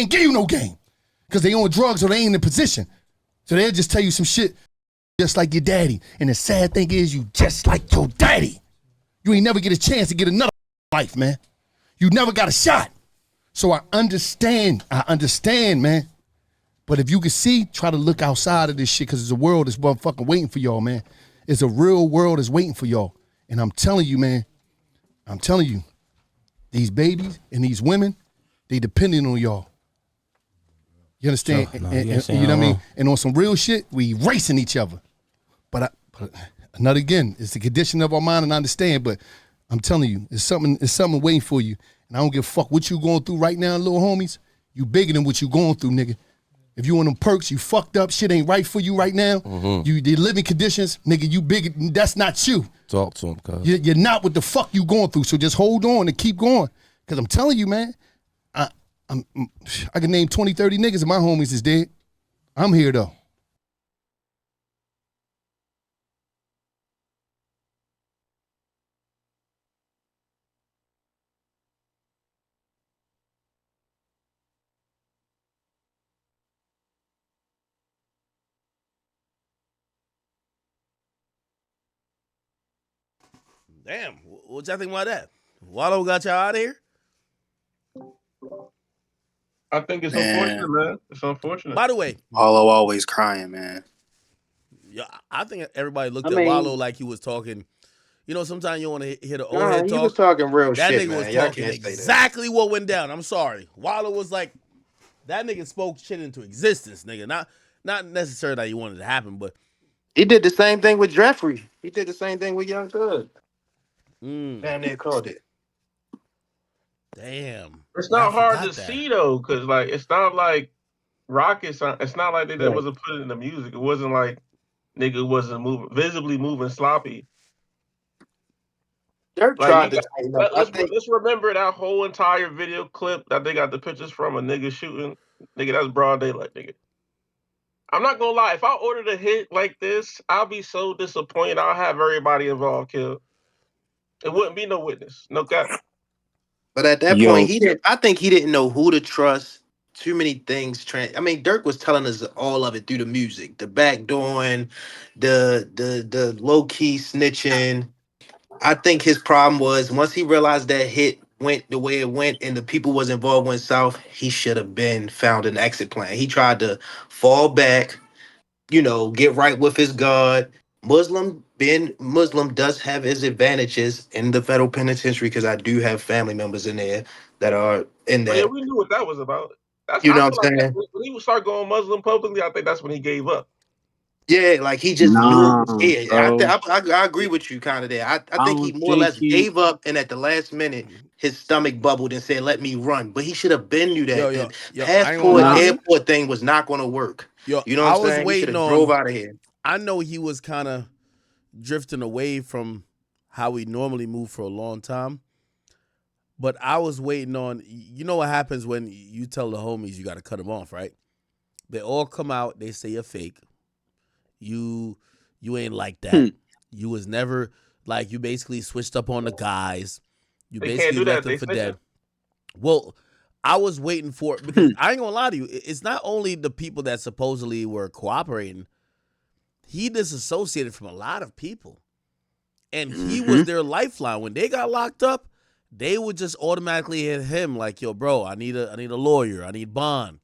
ain't give you no game because they on drugs or they ain't in position. So they'll just tell you some shit just like your daddy. And the sad thing is you just like your daddy. You ain't never get a chance to get another life, man. You never got a shot. So I understand, man. But if you can see, try to look outside of this shit because there's a world that's motherfucking waiting for y'all, man. It's a real world that's waiting for y'all. And I'm telling you, man, these babies and these women, they depending on y'all. You understand? Sure. No, and you know what I mean? And on some real shit, we racing each other. But another again, it's the condition of our mind, and I understand. But I'm telling you, it's something waiting for you. And I don't give a fuck what you going through right now, little homies. You bigger than what you going through, nigga. If you on them perks, you fucked up, shit ain't right for you right now. You the living conditions, nigga, you bigger. That's not you. Talk to him, cuz. You're not what the fuck you going through. So just hold on and keep going. Cause I'm telling you, man, I can name 20, 30 niggas and my homies is dead. I'm here though. Damn, what y'all think about that? Wallow got y'all out of here? I think it's Man, unfortunate, man. It's unfortunate. By the way, Paulo always crying, man. yeah, I think everybody looked I at Wallow mean, like he was talking. You know, sometimes you want to hear the old nah, head he was talk. talking real That shit, nigga was man. Y'all talking can't say that. exactly what went down. I'm sorry. Wallow was like, that nigga spoke shit into existence, nigga. Not necessarily that he wanted to happen, but He did the same thing with Jeffrey. He did the same thing with Young Thug. mm, Damn near called it. damn. It's Yeah, I not hard to forgot that. see though, because like it's not like Rockets. It's not like they Right. wasn't putting in the music. It wasn't like nigga wasn't visibly moving sloppy. Dirk Like tried you to got. tighten up. I think Let's remember that whole entire video clip that they got the pictures from a nigga shooting. Nigga, that's broad daylight, nigga. I'm not gonna lie. If I ordered a hit like this, I'll be so disappointed. I'll have everybody involved killed. It wouldn't be no witness. No cap. but at that point, Yo, he didn't. I think he didn't know who to trust. Too many things. I mean, Dirk was telling us all of it through the music, the backdooring, the low key snitching. I think his problem was once he realized that hit went the way it went and the people was involved went south, he should have been found an exit plan. He tried to fall back, get right with his God. Being Muslim does have his advantages in the federal penitentiary because I do have family members in there that are in Oh yeah, that. we knew what that was about. That's You I know what feel like I'm that saying? when he would start going Muslim publicly, I think that's when he gave up. Yeah, like he just knew it nah, was here. bro. I agree with you kind of there. I I think he don't more or think less he. gave up, and at the last minute, his stomach bubbled and said, "Let me run." But he should have been knew Yo, that yo, the yo, I ain't gonna passport lie to Nah, you. airport thing was not going to work. Yo, You know what I'm I was saying? He should waiting have drove on. out of here. I know he was kind of drifting away from how we normally move for a long time. But I was waiting on. You know what happens when you tell the homies you got to cut them off, right? They all come out. They say you're fake. You you ain't like that. hmm, You was never like you. Basically switched up on the guys. You They can't basically do left that. them They for snitching. dead. Well, I was waiting for it because hmm, I ain't gonna lie to you. It's not only the people that supposedly were cooperating. He disassociated from a lot of people, and he was hmm. their lifeline. When they got locked up, they would just automatically hit him like, "Yo, bro, I need a lawyer. I need bond."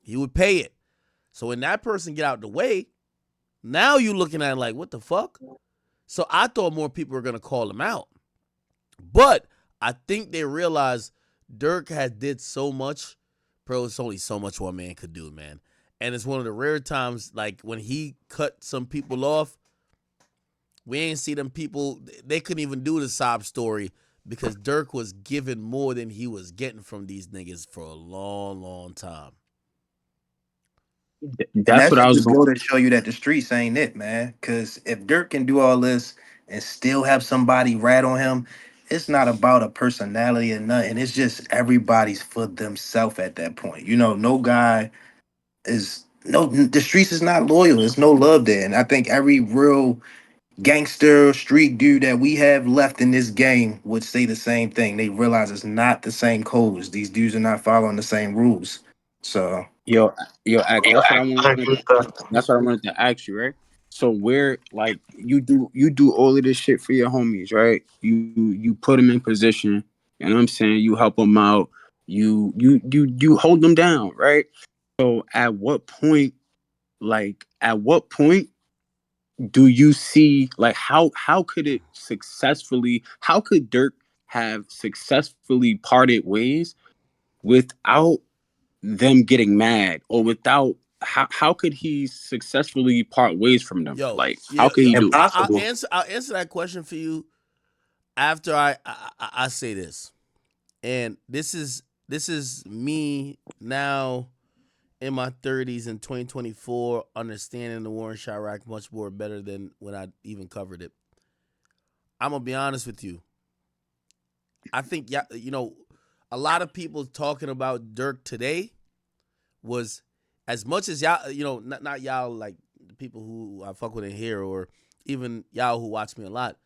He would pay it. So when that person get out the way, now you looking at it like, what the fuck? So I thought more people were gonna call him out, but I think they realized Dirk had did so much, bro. It's only so much one man could do, man. And it's one of the rare times, like when he cut some people off, we ain't see them people. They couldn't even do the sob story because Dirk was giving more than he was getting from these niggas for a long, long time. And That's that what I should was just going. go to show you that the streets ain't it, man. Because if Dirk can do all this and still have somebody rat on him, it's not about a personality or nothing. It's just everybody's for themselves at that point. No guy is no the streets is not loyal. There's no love there. And I think every real gangster street dude that we have left in this game would say the same thing. They realize it's not the same codes. These dudes are not following the same rules. So Yo, Ak, yo, that's what I wanted to ask you, right? So where like you do all of this shit for your homies, right? You put them in position, you know what I'm saying? You help them out. You hold them down, right? So at what point do you see like how could Dirk have successfully parted ways without them getting mad or without how could he successfully part ways from them? Yo, Like how yeah, could he do it? impossible. I'll answer that question for you after I say this. And this is me now in my 30s in 2024, understanding the war in Chirac much more better than when I even covered it. I'm gonna be honest with you. I think yeah, a lot of people talking about Dirk today was as much as y'all, not y'all like the people who I fuck with in here or even y'all who watch me a lot.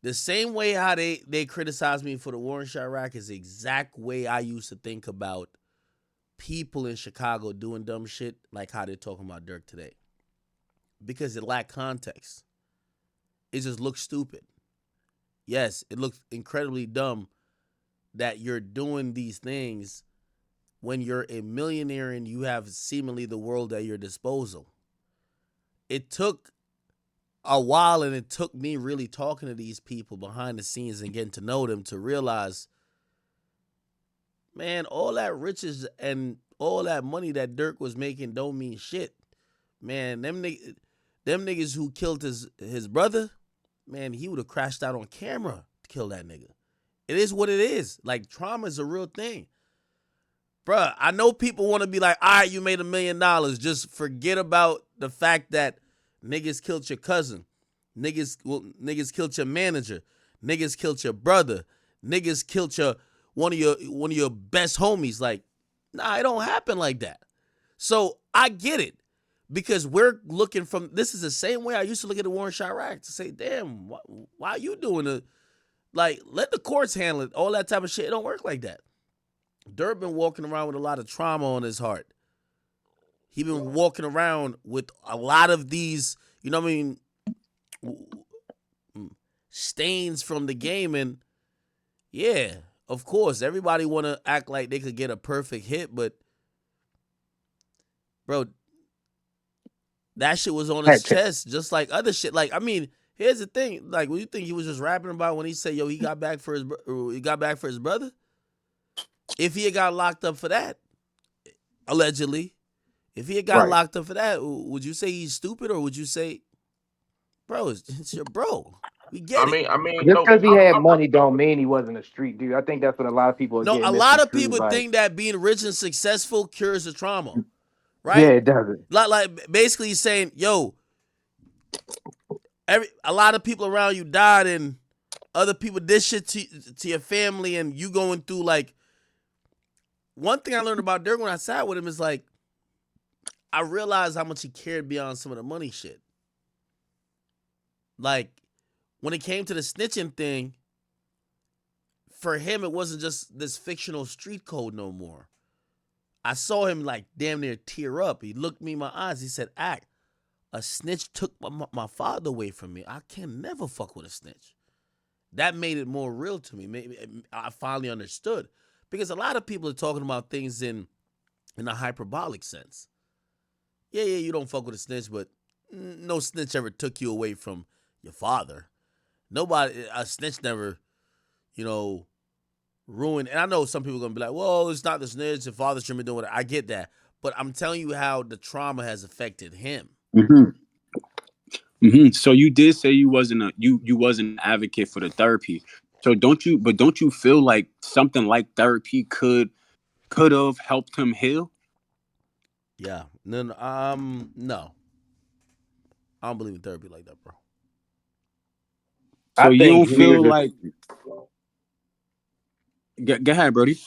The same way how they criticize me for the war in Chirac is the exact way I used to think about people in Chicago doing dumb shit like how they're talking about Dirk today. Because it lacked context. It just looks stupid. Yes, it looks incredibly dumb that you're doing these things when you're a millionaire and you have seemingly the world at your disposal. It took a while and it took me really talking to these people behind the scenes and getting to know them to realize, man, all that riches and all that money that Dirk was making don't mean shit. Man, them niggas who killed his brother, man, he would have crashed out on camera to kill that nigga. It is what it is. Like trauma is a real thing. Bruh, I know people want to be like, all right, you made $1 million. Just forget about the fact that niggas killed your cousin. Niggas killed your manager. Niggas killed your brother. Niggas killed one of your best homies. Like, nah, it don't happen like that. So I get it. Because we're looking from this is the same way I used to look at the Warren Chirac to say, damn, why are you doing it? Like, let the courts handle it. All that type of shit. It don't work like that. Dirk been walking around with a lot of trauma on his heart. He been walking around with a lot of these, you know what I mean, stains from the game. And yeah, of course, everybody want to act like they could get a perfect hit, but bro, that shit was on his chest, just like other shit. Like, I mean, here's the thing. Like, what you think he was just rapping about when he said, "Yo, he got back for his brother"? If he had got locked up for that, allegedly, if he had got Right. locked up for that, would you say he's stupid or would you say, bro, it's your bro? We I get it. mean, I mean, Just no, because he had money don't mean he wasn't a street dude. I think that's what a lot of people are No, getting a lot of misconstrued. people Like, think that being rich and successful cures the trauma, yeah, right? it doesn't. Like basically he's saying, yo, a lot of people around you died and other people did shit to your family and you going through like one thing I learned about Dirk when I sat with him is like I realized how much he cared beyond some of the money shit. Like when it came to the snitching thing, for him it wasn't just this fictional street code no more. I saw him like damn near tear up. He looked me in my eyes. He said, "Act, a snitch took my father away from me. I can never fuck with a snitch." That made it more real to me. Maybe I finally understood because a lot of people are talking about things in a hyperbolic sense. Yeah, you don't fuck with a snitch, but no snitch ever took you away from your father. Nobody, a snitch never, you know, ruined. And I know some people are gonna be like, "Well, it's not the snitch. The father shouldn't be doing it." I get that, but I'm telling you how the trauma has affected him. Mm-hmm. Mm-hmm. So you did say you wasn't an advocate for the therapy. So don't you feel like something like therapy could have helped him heal? Yeah, no, I don't believe in therapy like that, bro. So I you think don't he needed feel to. like go ahead, Brody.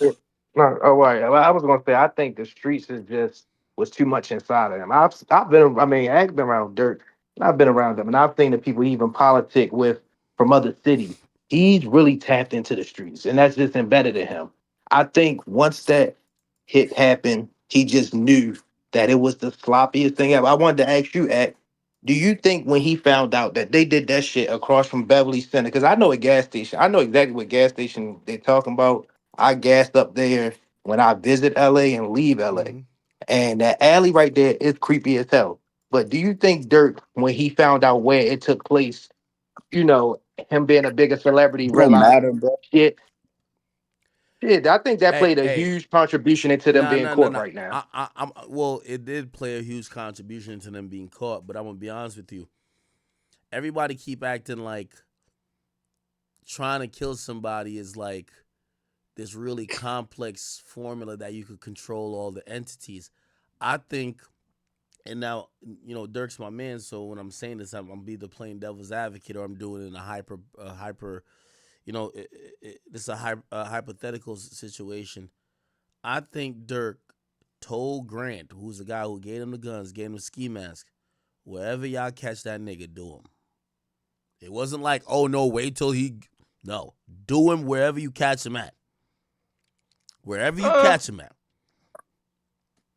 No, oh right. Well, I was gonna say I think the streets is just was too much inside of him. I've been I mean I've been around Dirk and I've been around them and I've seen the people he even politic with from other cities. He's really tapped into the streets and that's just embedded in him. I think once that hit happened he just knew that it was the sloppiest thing ever. I wanted to ask you, at do you think when he found out that they did that shit across from Beverly Center? Because I know a gas station. I know exactly what gas station they're talking about. I gassed up there when I visit LA and leave LA. Mm-hmm. And that alley right there is creepy as hell. But do you think Dirk, when he found out where it took place, you know, him being a bigger celebrity, Don't realized matter, bro. shit, shit, I think that played a Hey, huge contribution into them nah, being nah, nah, caught nah. right now. I'm well. It did play a huge contribution to them being caught, but I'm gonna be honest with you. Everybody keep acting like trying to kill somebody is like this really complex formula that you could control all the entities. I think, and now Dirk's my man, so when I'm saying this, I'm be the plain devil's advocate, or I'm doing it in a hyper. This is a hypothetical situation. I think Dirk told Grant, who's the guy who gave him the guns, gave him the ski mask, wherever y'all catch that nigga, do him. It wasn't like, oh no, wait till he. No, do him wherever you catch him at. Wherever you catch him at.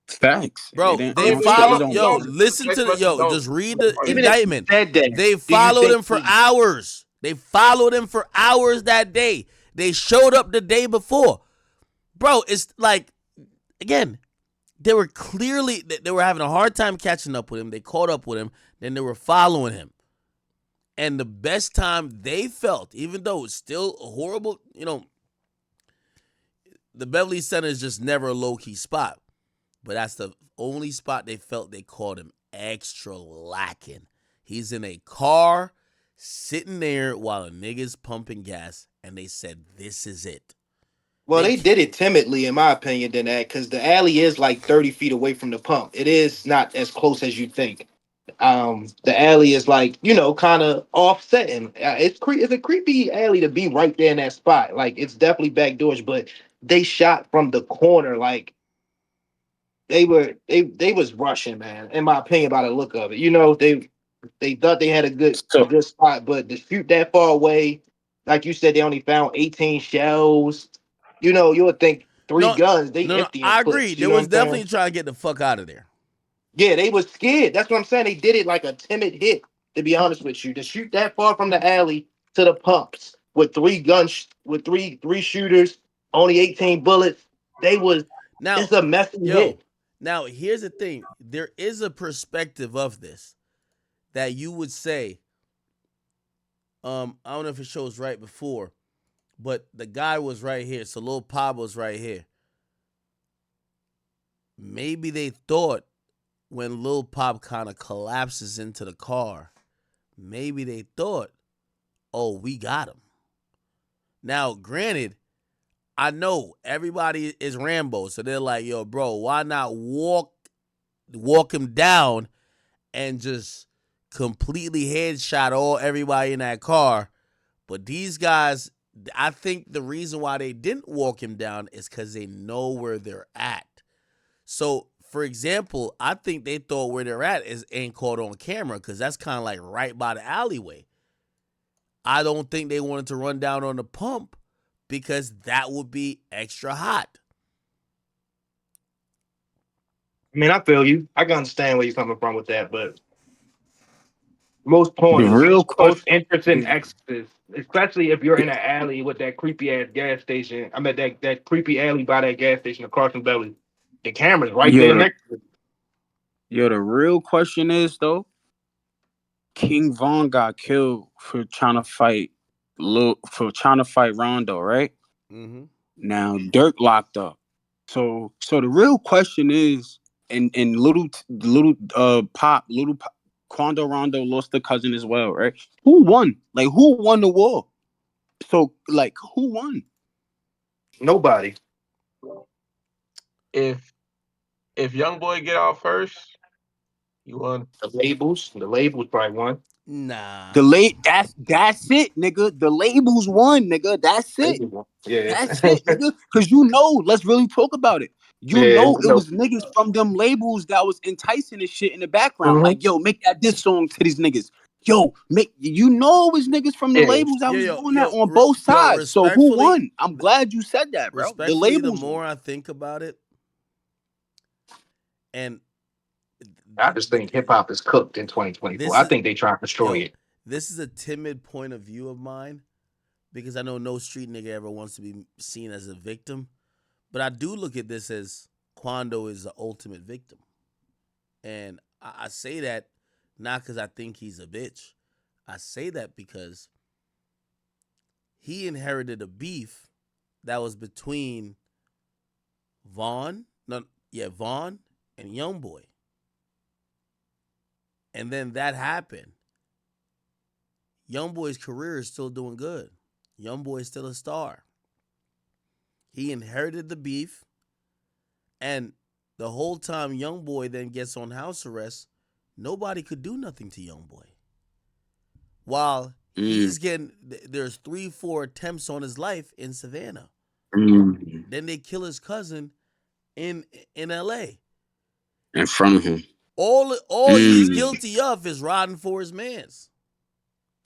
Facts. It Bro, ain't. I I they mean, don't but you say it follow. don't, don't you Yo, matter. don't listen to text the. message Yo, don't. just read the Even if he indictment. said that, They do you followed think him for hours. They followed him for hours that day. They showed up the day before. Bro, it's like, again, they were clearly, they were having a hard time catching up with him. They caught up with him. Then they were following him. And the best time they felt, even though it's still a horrible, the Beverly Center is just never a low-key spot. But that's the only spot they felt they caught him extra lacking. He's in a car sitting there while a nigga's pumping gas, and they said, this is it. well, They they did it timidly, in my opinion, than that, because the alley is like 30 feet away from the pump. It is not as close as you think. The alley is like, kind of offsetting. It's a creepy alley to be right there in that spot. Like, it's definitely backdoors, but they shot from the corner. Like, they was rushing, man, in my opinion, by the look of it. They thought they had a So good spot, but to shoot that far away, like you said, they only found 18 shells. You would think three no, guns, they no, emptying I agree. clips. You They know what was I'm saying? definitely trying to get the fuck out of there. Yeah, they was scared. That's what I'm saying. They did it like a timid hit, to be honest with you. To shoot that far from the alley to the pumps with three guns, with three shooters, only 18 bullets. They was Now, It's a messy yo, hit. now here's the thing. There is a perspective of this that you would say, I don't know if it shows right before, but the guy was right here. So Lil Pablo's right here. Maybe they thought when Lil Pop kind of collapses into the car, maybe they thought, oh, we got him. Now, granted, I know everybody is Rambo, so they're like, yo, bro, why not walk him down and just completely headshot everybody in that car? But these guys, I think the reason why they didn't walk him down is because they know where they're at. So, for example, I think they thought where they're at ain't caught on camera because that's kind of like right by the alleyway. I don't think they wanted to run down on the pump because that would be extra hot. I mean, I feel you. I can understand where you're coming from with that, but most the pointers, real most question, interesting the, extras, especially if you're in an alley with that creepy ass gas station. I mean, that creepy alley by that gas station across from Belly. The camera's right yo, there the, next to it. the real question is though, King Von got killed for trying to fight Rondo, right? Mm-hmm. Now Dirk locked up. So the real question is, and Quando Rondo lost the cousin as well, right? Who won? Like who won the war? So like who won? Nobody. If young boy get out first, you won. The labels probably won. Nah. The late that's it, nigga. The labels won, nigga. That's it. Labels won. Yeah, That's it, nigga. Cause let's really talk about it. yeah. It was niggas from them labels that was enticing this shit in the background. Mhm. Like, yo, make that diss song to these niggas. Yo, it was niggas from the Yeah. labels that Yo, was yo, doing that yo, on both yo, sides. So who respectfully, won? I'm glad you said that, bro. The respectfully, the labels won. more I think about it, And I just think hip hop is cooked in 2024. this I is think they try to destroy yo, it. this is a timid point of view of mine because I know no street nigga ever wants to be seen as a victim. But I do look at this as Quando is the ultimate victim. And I say that not because I think he's a bitch. I say that because he inherited a beef that was between Vaughn and Youngboy. And then that happened. Youngboy's career is still doing good. Youngboy is still a star. He inherited the beef, and the whole time Youngboy then gets on house arrest, nobody could do nothing to Youngboy. While he's getting, there's 3-4 attempts on his life in Savannah. Then they kill his cousin in L.A. in front of him. All he's guilty of is riding for his mans.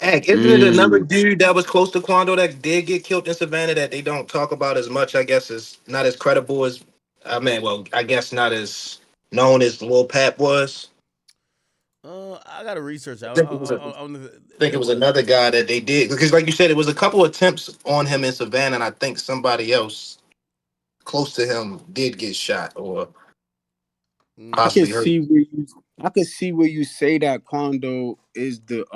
Heck, isn't it another dude that was close to Quando that did get killed in Savannah that they don't talk about as much? I guess is not as credible as I guess not as known as Lil Pap was. I gotta research. I think it There was was. another guy that they did because, like you said, it was a couple attempts on him in Savannah, and I think somebody else close to him did get shot or I can possibly hurt. see where you say that Quando is the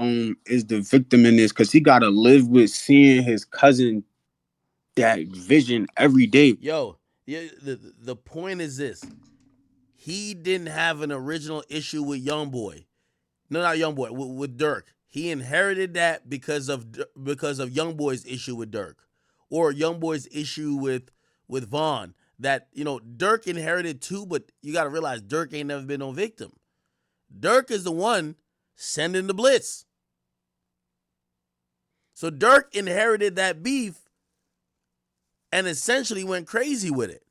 victim in this because he gotta live with seeing his cousin that vision every day. Yo, yeah. The point is this: he didn't have an original issue with YoungBoy. No, not YoungBoy. With Durk, he inherited that because of YoungBoy's issue with Durk, or YoungBoy's issue with Vaughn. That Durk inherited too, but you got to realize Durk ain't never been no victim. Durk is the one sending the blitz. So Durk inherited that beef and essentially went crazy with it.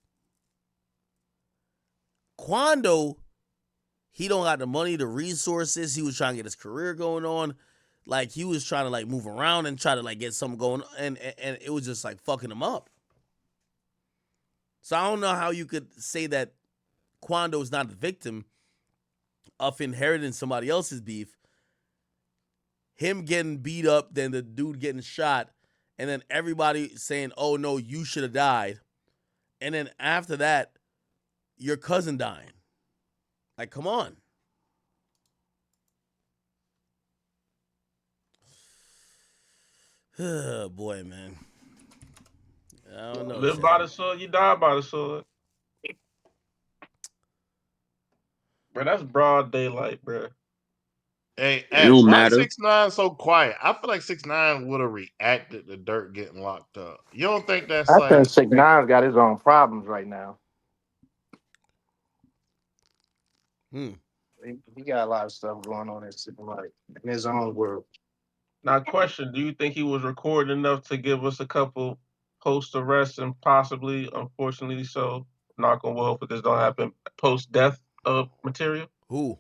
Quando, he don't got the money, the resources. He was trying to get his career going on. Like, he was trying to, like, move around and try to, like, get something going on. And it was just, like, fucking him up. So I don't know how you could say that Quando is not the victim of inheriting somebody else's beef. Him getting beat up, then the dude getting shot, and then everybody saying, oh, no, you should have died. And then after that, your cousin dying. Like, come on. Oh, boy, man. I don't know. Live by the sword, you die by the sword. Bro, that's broad daylight, bro. Hey, It don't why matter. 6ix9ine so quiet? I feel like 6ix9ine would have reacted to Dirk getting locked up. You don't think that's I think like 6ix9ine's got his own problems right now. He got a lot of stuff going on in his own world. Now, question: do you think he was recording enough to give us a couple post arrest and possibly, unfortunately, so knock on wood, if this don't happen, post death material? Who?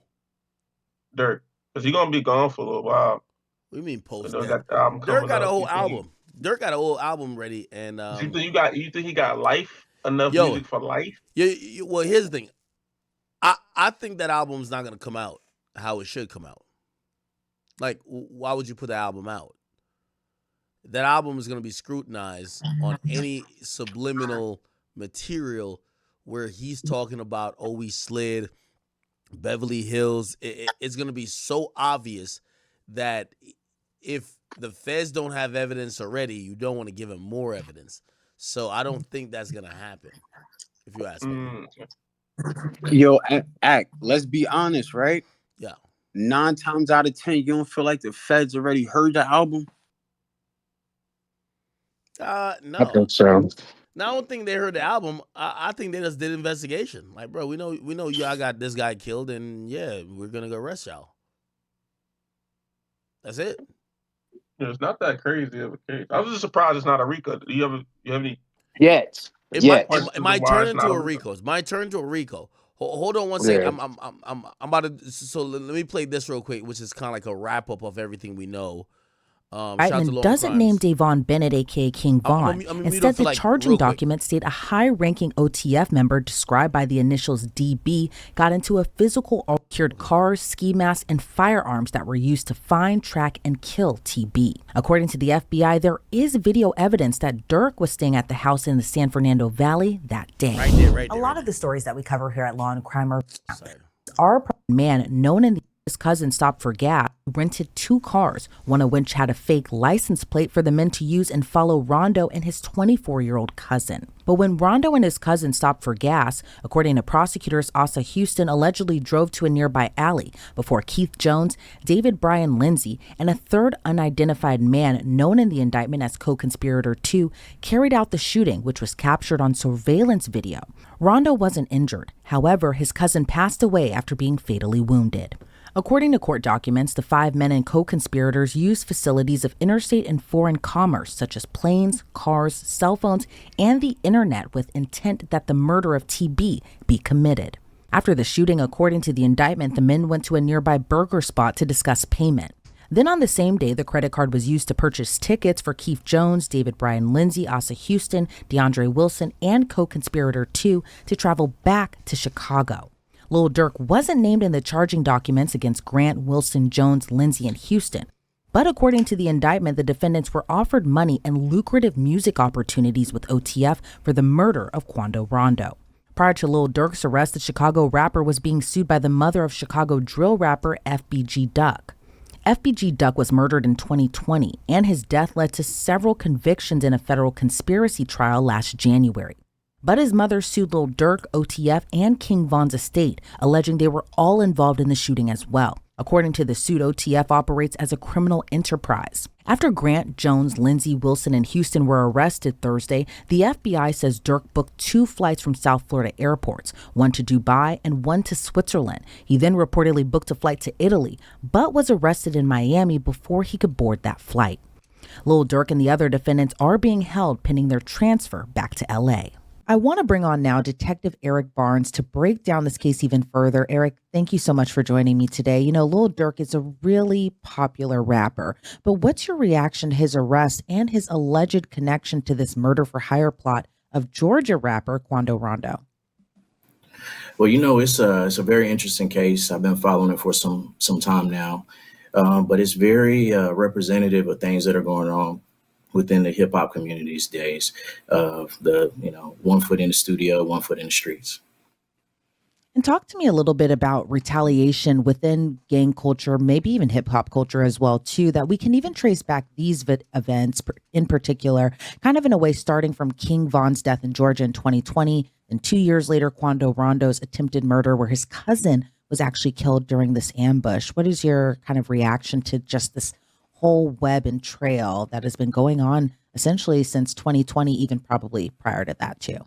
Dirk, because he's gonna be gone for a little while. What do you mean post They death? got the album Dirk coming got a up. whole album. Dirk got a whole album ready, and You think he got life enough yo, music for life? well, here's the thing. I think that album's not gonna come out how it should come out. Like, why would you put the album out? That album is gonna be scrutinized on any subliminal material where he's talking about, oh, we slid Beverly Hills. It's gonna be so obvious that if the feds don't have evidence already, you don't want to give them more evidence. So I don't think that's gonna happen, if you ask me. Yo, act. Let's be honest, right? Yeah. 9 times out of 10, you don't feel like the feds already heard the album? I No. think so. Now, I don't think they heard the album. I think they just did investigation. Like, bro, we know y'all got this guy killed, and yeah, we're gonna go arrest y'all. That's it. It's not that crazy of a case. I was just surprised it's not a RICO. Do you have any Yet. It might questions it of might why turn it's not into a a RICO? RICO. It might turn into a RICO. Hold on one Yeah. second. I'm about to. So let me play this real quick, which is kind of like a wrap up of everything we know. Shout out to Indictment Law and doesn't name Crimes. Davon Bennett, aka King Von. I'm gonna mute Instead, up for, the like, charging real quick. documents state a high-ranking OTF member described by the initials DB got into a physical secured cars, ski masks, and firearms that were used to find, track, and kill TB. According to the FBI, there is video evidence that Durk was staying at the house in the San Fernando Valley that day. Right there. A lot of the stories that we cover here at Law and Crime Sorry. are a man known in the his cousin stopped for gas, rented 2 cars, one of which had a fake license plate for the men to use and follow Rondo and his 24-year-old cousin. But when Rondo and his cousin stopped for gas, according to prosecutors, Asa Houston allegedly drove to a nearby alley before Keith Jones, David Brian Lindsay, and a third unidentified man known in the indictment as co-conspirator 2 carried out the shooting, which was captured on surveillance video. Rondo wasn't injured. However, his cousin passed away after being fatally wounded. According to court documents, the 5 men and co-conspirators used facilities of interstate and foreign commerce, such as planes, cars, cell phones, and the internet with intent that the murder of TB be committed. After the shooting, according to the indictment, the men went to a nearby burger spot to discuss payment. Then on the same day, the credit card was used to purchase tickets for Keith Jones, David Brian Lindsay, Asa Houston, DeAndre Wilson, and co-conspirator 2 to travel back to Chicago. Lil Durk wasn't named in the charging documents against Grant, Wilson, Jones, Lindsay, and Houston. But according to the indictment, the defendants were offered money and lucrative music opportunities with OTF for the murder of Quando Rondo. Prior to Lil Durk's arrest, the Chicago rapper was being sued by the mother of Chicago drill rapper FBG Duck. FBG Duck was murdered in 2020, and his death led to several convictions in a federal conspiracy trial last January. But his mother sued Lil Durk, OTF, and King Von's estate, alleging they were all involved in the shooting as well. According to the suit, OTF operates as a criminal enterprise. After Grant, Jones, Lindsay, Wilson, and Houston were arrested Thursday, the FBI says Durk booked 2 flights from South Florida airports, one to Dubai and one to Switzerland. He then reportedly booked a flight to Italy, but was arrested in Miami before he could board that flight. Lil Durk and the other defendants are being held pending their transfer back to LA. I want to bring on now Detective Eric Barnes to break down this case even further. Eric, thank you so much for joining me today. You know, Lil Durk is a really popular rapper, but what's your reaction to his arrest and his alleged connection to this murder for hire plot of Georgia rapper Quando Rondo? Well, you know, it's a very interesting case. I've been following it for some time now, but it's very representative of things that are going on within the hip hop community these days, of the, you know, 1 foot in the studio, 1 foot in the streets. And talk to me a little bit about retaliation within gang culture, maybe even hip hop culture as well, too, that we can even trace back these events in particular, kind of in a way, starting from King Von's death in Georgia in 2020, and 2 years later, Quando Rondo's attempted murder, where his cousin was actually killed during this ambush. What is your kind of reaction to just this whole web and trail that has been going on essentially since 2020, even probably prior to that too?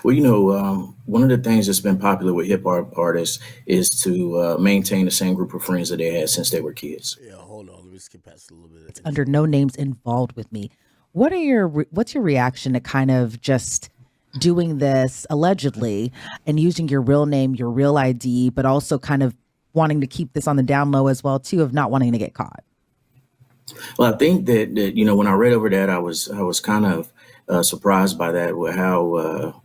Well, you know, one of the things that's been popular with hip hop artists is to maintain the same group of friends that they had since they were kids. Yeah, hold on. Let me skip past a little bit. It's under no names involved with me. What's your reaction to kind of just doing this allegedly and using your real name, your real ID, but also kind of wanting to keep this on the down low as well too, of not wanting to get caught? Well, I think that you know, when I read over that, I was kind of surprised by that, with how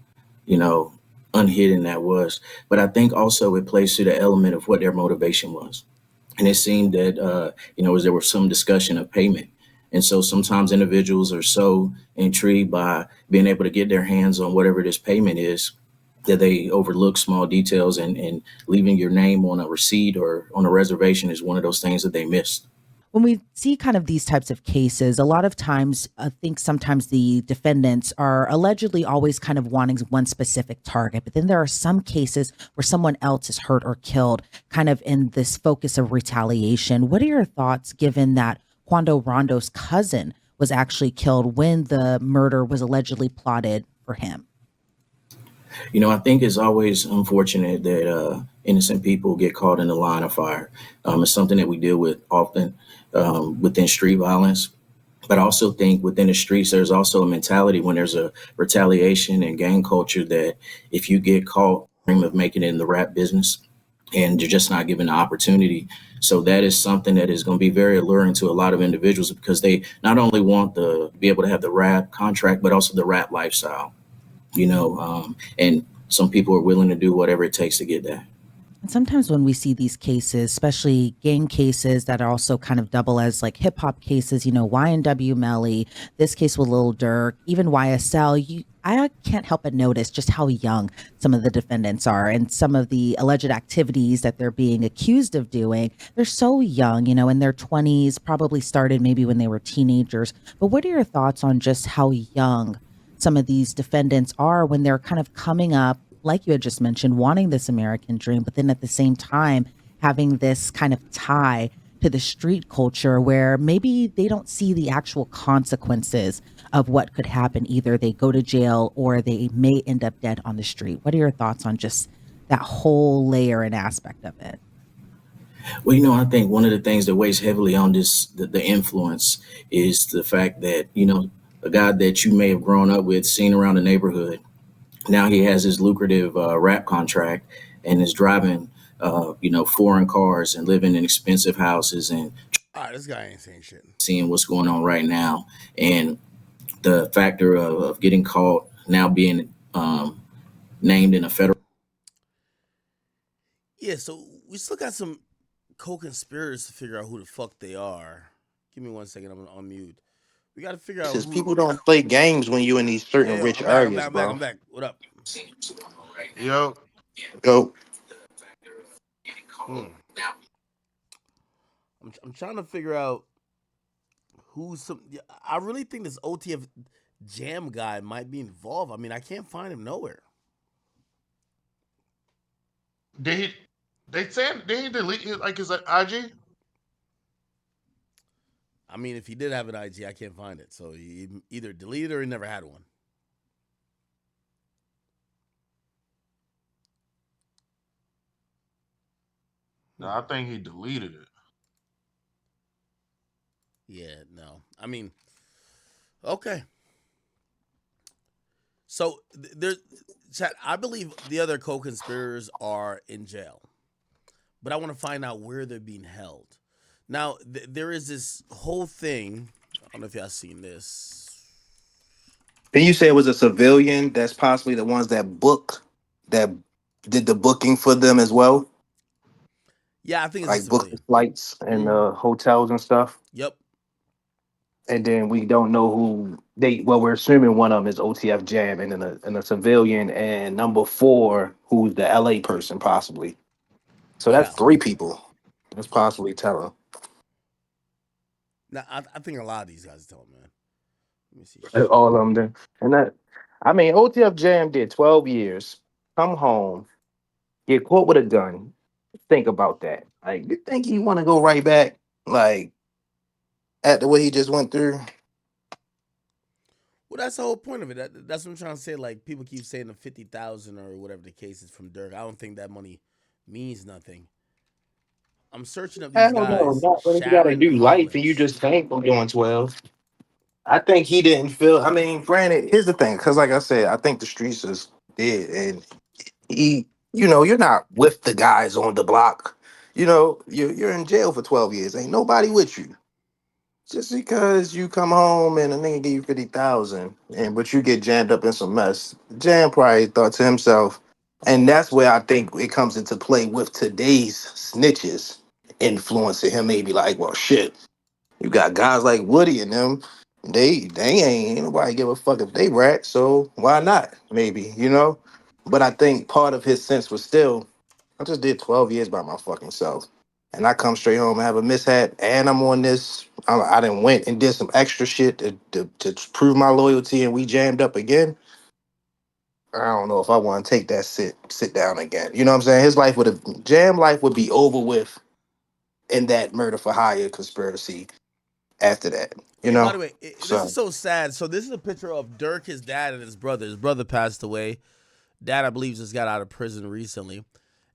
you know, unhidden that was. But I think also it plays to the element of what their motivation was, and it seemed that you know, as there was some discussion of payment, and so sometimes individuals are so intrigued by being able to get their hands on whatever this payment is that they overlook small details, and leaving your name on a receipt or on a reservation is one of those things that they missed. When we see kind of these types of cases, a lot of times, I think sometimes the defendants are allegedly always kind of wanting one specific target. But then there are some cases where someone else is hurt or killed, kind of in this focus of retaliation. What are your thoughts, given that Quando Rondo's cousin was actually killed when the murder was allegedly plotted for him? You know, I think it's always unfortunate that innocent people get caught in the line of fire. It's something that we deal with often within street violence. But I also think within the streets, there's also a mentality when there's a retaliation and gang culture that if you get caught, dream of making it in the rap business, and you're just not given the opportunity. So that is something that is going to be very alluring to a lot of individuals because they not only want to be able to have the rap contract, but also the rap lifestyle, and some people are willing to do whatever it takes to get that. And sometimes when we see these cases, especially gang cases that are also kind of double as like hip hop cases, YNW Melly, this case with Lil Durk, even YSL, I can't help but notice just how young some of the defendants are and some of the alleged activities that they're being accused of doing. They're so young, in their 20s, probably started maybe when they were teenagers. But what are your thoughts on just how young some of these defendants are when they're kind of coming up, like you had just mentioned, wanting this American dream, but then at the same time having this kind of tie to the street culture where maybe they don't see the actual consequences of what could happen. Either they go to jail or they may end up dead on the street. What are your thoughts on just that whole layer and aspect of it? Well, I think one of the things that weighs heavily on the influence is the fact that, a guy that you may have grown up with, seen around the neighborhood, now he has his lucrative rap contract and is driving, foreign cars and living in expensive houses and All right, this guy ain't saying shit. seeing what's going on right now. And the factor of getting caught, now being named in a federal. Yeah, so we still got some co-conspirators to figure out who the fuck they are. Give me 1 second. I'm gonna unmute. We got to figure out Says who. people don't play games when you in these certain Yo, rich I'm back. I'm back. areas, I'm back. bro. I'm back. What up? Yo. Go. Hmm. I'm trying to figure out who's some. Yeah, I really think this OTF Jam guy might be involved. I mean, I can't find him nowhere. Did he? They said did he delete his IG? I mean, if he did have an IG, I can't find it. So he either deleted or he never had one. No, I think he deleted it. Yeah, no. I mean, okay. So there's, chat. I believe the other co-conspirators are in jail, but I want to find out where they're being held. Now, there is this whole thing. I don't know if y'all seen this. Then you say it was a civilian that's possibly the ones that did the booking for them as well, Yeah, I think it's a like booked the civilian. flights and Mm, the hotels and stuff. yep. And then we don't know who they. Well, we're assuming one of them is OTF Jam, and then a civilian, and number four, who's the LA person possibly. So that's Yeah. three people. That's possibly telling. Now, I think a lot of these guys tell him, man. Let me see. Shit. All of them then. And that, I mean, OTF Jam did 12 years, come home, get caught with a gun. Think about that. Like, you think he want to go right back, like, at the way he just went through? Well, that's the whole point of it. That's what I'm trying to say. Like, people keep saying the 50,000 or whatever the case is from Dirk. I don't think that money means nothing. I'm searching up I these don't know. guys. Not when you got to Sharon do life and you Hollins. just ain't doing 12. I think he didn't feel. I mean, granted, here's the thing, because like I said, I think the streets is dead, and he, you're not with the guys on the block. You're in jail for 12 years. Ain't nobody with you. Just because you come home and a nigga give you 50,000, and but you get jammed up in some mess, Jam probably thought to himself, and that's where I think it comes into play with today's snitches influencing him. Maybe like, well, shit. You got guys like Woody and them. They ain't nobody give a fuck if they rat. So why not? Maybe. But I think part of his sense was still, I just did 12 years by my fucking self, and I come straight home and have a mishap, and I'm on this. I done went and did some extra shit to prove my loyalty, and we jammed up again. I don't know if I want to take that sit down again. You know what I'm saying? His life would have jam life would be over with in that murder for hire conspiracy after that. You Hey, by know? the way, this is So so sad. So this is a picture of Dirk, his dad, and his brother. His brother passed away. Dad, I believe, just got out of prison recently.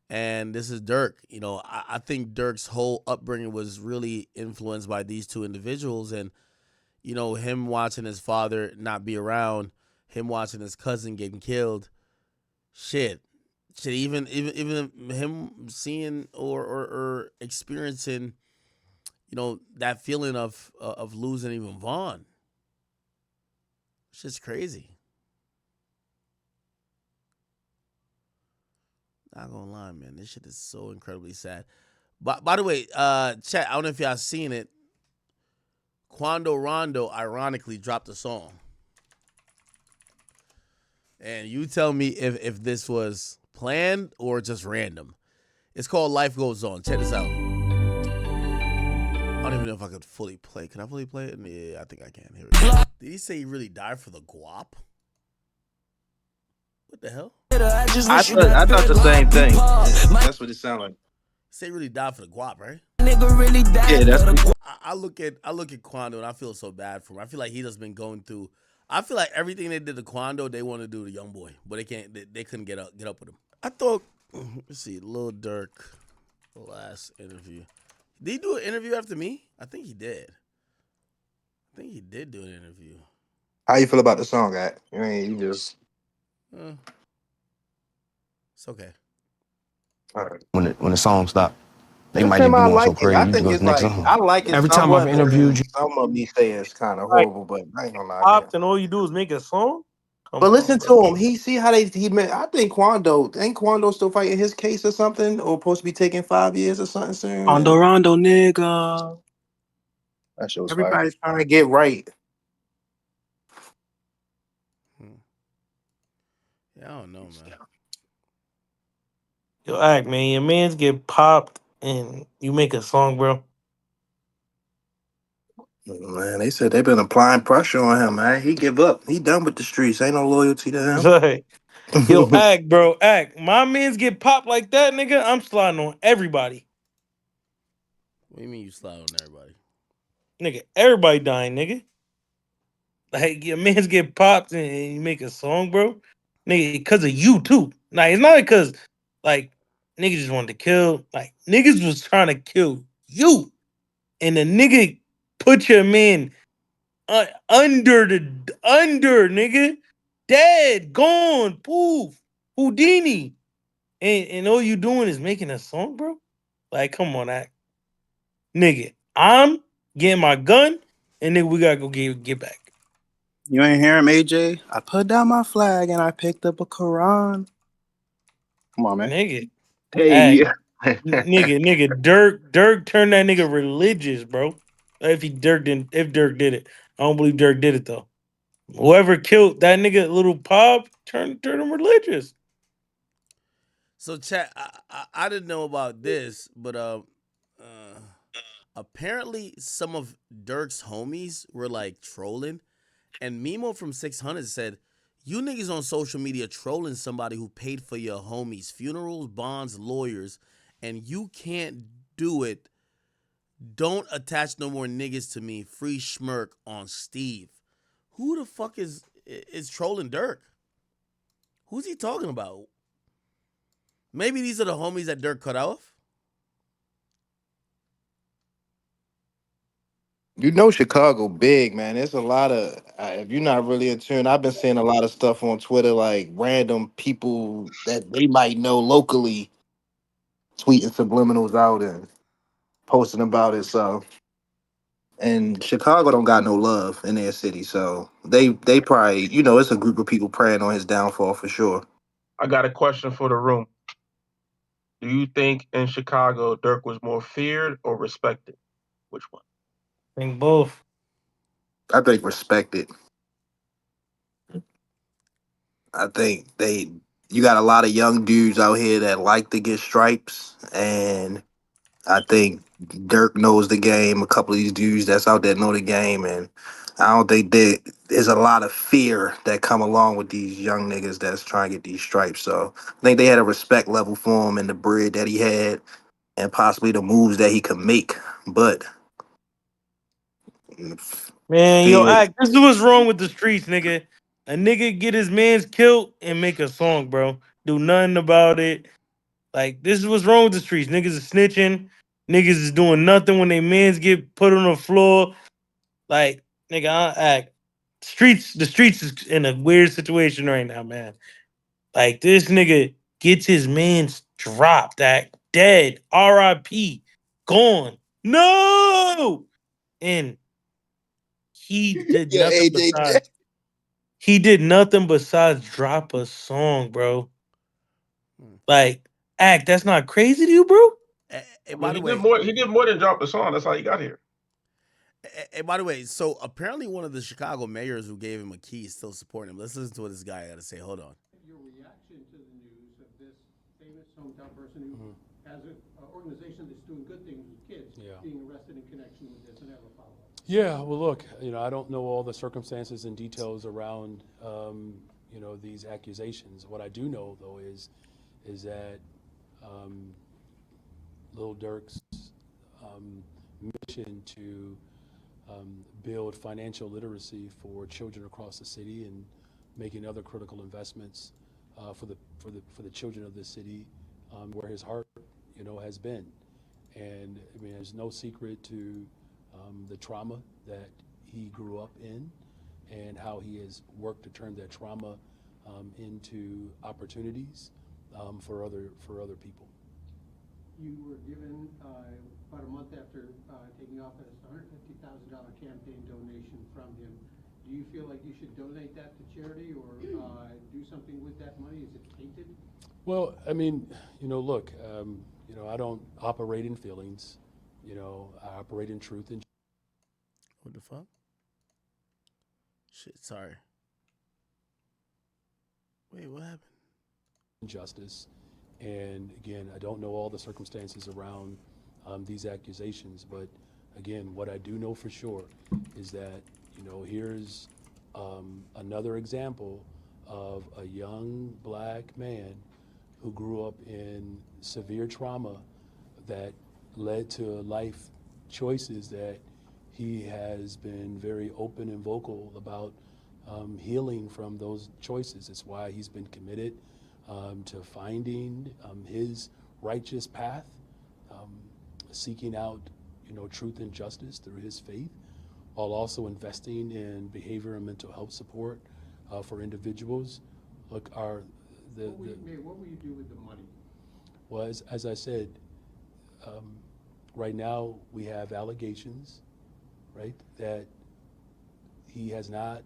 And this is Dirk. I think Dirk's whole upbringing was really influenced by these two individuals. And, him watching his father not be around, him watching his cousin getting killed. Shit. Shit, even him seeing or experiencing, that feeling of losing even Vaughn. It's just crazy. Not gonna lie, man. This shit is so incredibly sad. But by the way, chat, I don't know if y'all seen it. Quando Rondo ironically dropped a song. And you tell me if this was planned or just random. It's called Life Goes On. Check this out. I don't even know if I could fully play. Can I fully play it? Yeah, I think I can. Here we go. Did he say he really died for the guap? What the hell? I thought the same thing. That's what it sounded like. Say he really died for the guap, right? Yeah, that's what I look at Quando and I feel so bad for him. I feel like he just been going through. I feel like everything they did to Quando, they want to do to Young Boy, but they can't. They couldn't get up with him. I thought. Let's see, Lil Durk, last interview. Did he do an interview after me? I think he did. I think he did do an interview. How you feel about the song, At? I mean, you just It's okay. all right. When the song stopped, they With might him, just be I going so like it. crazy. I You just think go to it's the next like song. I like it Every time I've somewhat, but interviewed you, some of me say it's kind of like horrible. But I ain't gonna lie, I can't. popped, and all you do is make a song. Come But on, listen bro. to him. He see how he made. I think Quando ain't Quando still fighting his case or something, or supposed to be taking 5 years or something soon. On the And Rondo, nigga. That shit was fire. everybody's trying to get right. Yeah, I don't know, man. Yo, act man, your man's get popped, and you make a song, bro. Man, they said they've been applying pressure on him. Man, he give up. He done with the streets. Ain't no loyalty to Like, yo, him. act, bro, act. My man's get popped like that, nigga. I'm sliding on everybody, What do you mean you slide on everybody? nigga. Everybody dying, nigga. Like your man's get popped and you make a song, bro. Nigga, because of you too. Like it's not because like niggas just wanted to kill. Like niggas was trying to kill you, and the nigga put your man under nigga, dead, gone, poof, Houdini, and all you doing is making a song, bro. Like come on, act, nigga. I'm getting my gun, and then we gotta go get back, You ain't hear him, AJ? I put down my flag and I picked up a Quran. Come on, man. nigga. Hey, Act. Nigga, Dirk turned that nigga religious, bro. If Dirk did it, I don't believe Dirk did it though. Whoever killed that nigga, little Pop, turned him religious. So, chat, I didn't know about this, but apparently some of Dirk's homies were like trolling, and Mimo from 600 said, "You niggas on social media trolling somebody who paid for your homies' funerals, bonds, lawyers, and you can't do it. Don't attach no more niggas to me. Free schmirk on Steve." Who the fuck is trolling Dirk? Who's he talking about? Maybe these are the homies that Dirk cut off. you know Chicago big, man. There's a lot of if you're not really in tune, I've been seeing a lot of stuff on Twitter, like random people that they might know locally tweeting subliminals out and posting about it. So, and Chicago don't got no love in their city, so they probably it's a group of people praying on his downfall for sure. I got a question for the room. Do you think in Chicago Dirk was more feared or respected? Which one? I think both. I think respected. I think you got a lot of young dudes out here that like to get stripes, and I think Dirk knows the game. A couple of these dudes that's out there know the game, and I don't think there's a lot of fear that come along with these young niggas that's trying to get these stripes. So I think they had a respect level for him and the bread that he had, and possibly the moves that he could make. But Man, yo, fear, act. This is what's wrong with the streets, nigga. A nigga get his man's killed and make a song, bro. Do nothing about it. Like this is what's wrong with the streets. Niggas is snitching. Niggas is doing nothing when they mans get put on the floor. Like nigga, I act. The streets is in a weird situation right now, man. Like this nigga gets his man's dropped, that dead, R.I.P., gone. No! And he did Yeah, nothing AJ. besides drop a song, bro. Hmm. Like, act, that's not crazy to you, bro? Hey, I by mean, the he way, did more than drop a song. That's how he got here. by the way, so apparently one of the Chicago mayors who gave him a key is still supporting him. Let's listen to what this guy got to say. Hold on. Your reaction to the news of this famous hometown person who has an organization that's doing good things with kids being arrested in connection with this and have a follow-up? Yeah, well, look, I don't know all the circumstances and details around, these accusations. What I do know, though, is that Lil Durk's mission to build financial literacy for children across the city and making other critical investments for the children of this city, where his heart, has been. And I mean, there's no secret to the trauma that he grew up in and how he has worked to turn that trauma into opportunities for other people. You were given about a month after taking office a $150,000 campaign donation from him. Do you feel like you should donate that to charity or do something with that money? Is it tainted? Well, I mean, look, I don't operate in feelings. I operate in truth and. What the fuck? Shit, sorry. Wait, what happened? Justice. And again, I don't know all the circumstances around these accusations, but again, what I do know for sure is that, here's another example of a young black man who grew up in severe trauma that led to life choices that he has been very open and vocal about healing from those choices. It's why he's been committed to finding his righteous path, seeking out, truth and justice through his faith, while also investing in behavior and mental health support for individuals. Look, what will you do with the money? Well, as I said, right now we have allegations, right, that he has not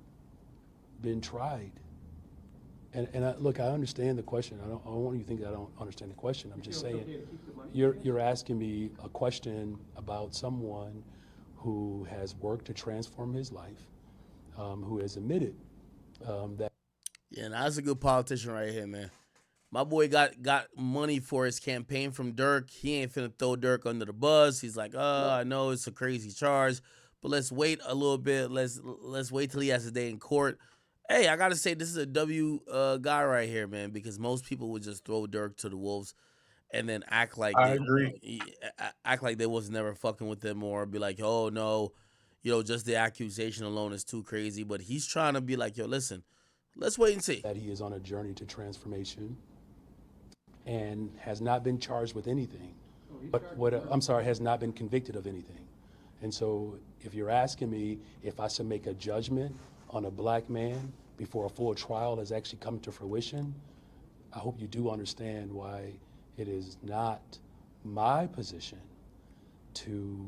been tried. And look, I understand the question. I don't want you to think that I don't understand the question. I'm just saying, you're asking me a question about someone who has worked to transform his life, who has admitted that. Yeah, now that's a good politician right here, man. My boy got money for his campaign from Durk. He ain't finna throw Durk under the bus. He's like, I know it's a crazy charge, but let's wait a little bit. Let's wait till he has a day in court. Hey, I gotta say, this is a W guy right here, man, because most people would just throw Durk to the wolves and then act like I agree. act like they was never fucking with them, or be like, oh no, just the accusation alone is too crazy. But he's trying to be like, yo, listen, let's wait and see. That he is on a journey to transformation and has not been charged with anything. Has not been convicted of anything. And so if you're asking me if I should make a judgment on a black man before a full trial has actually come to fruition, I hope you do understand why it is not my position to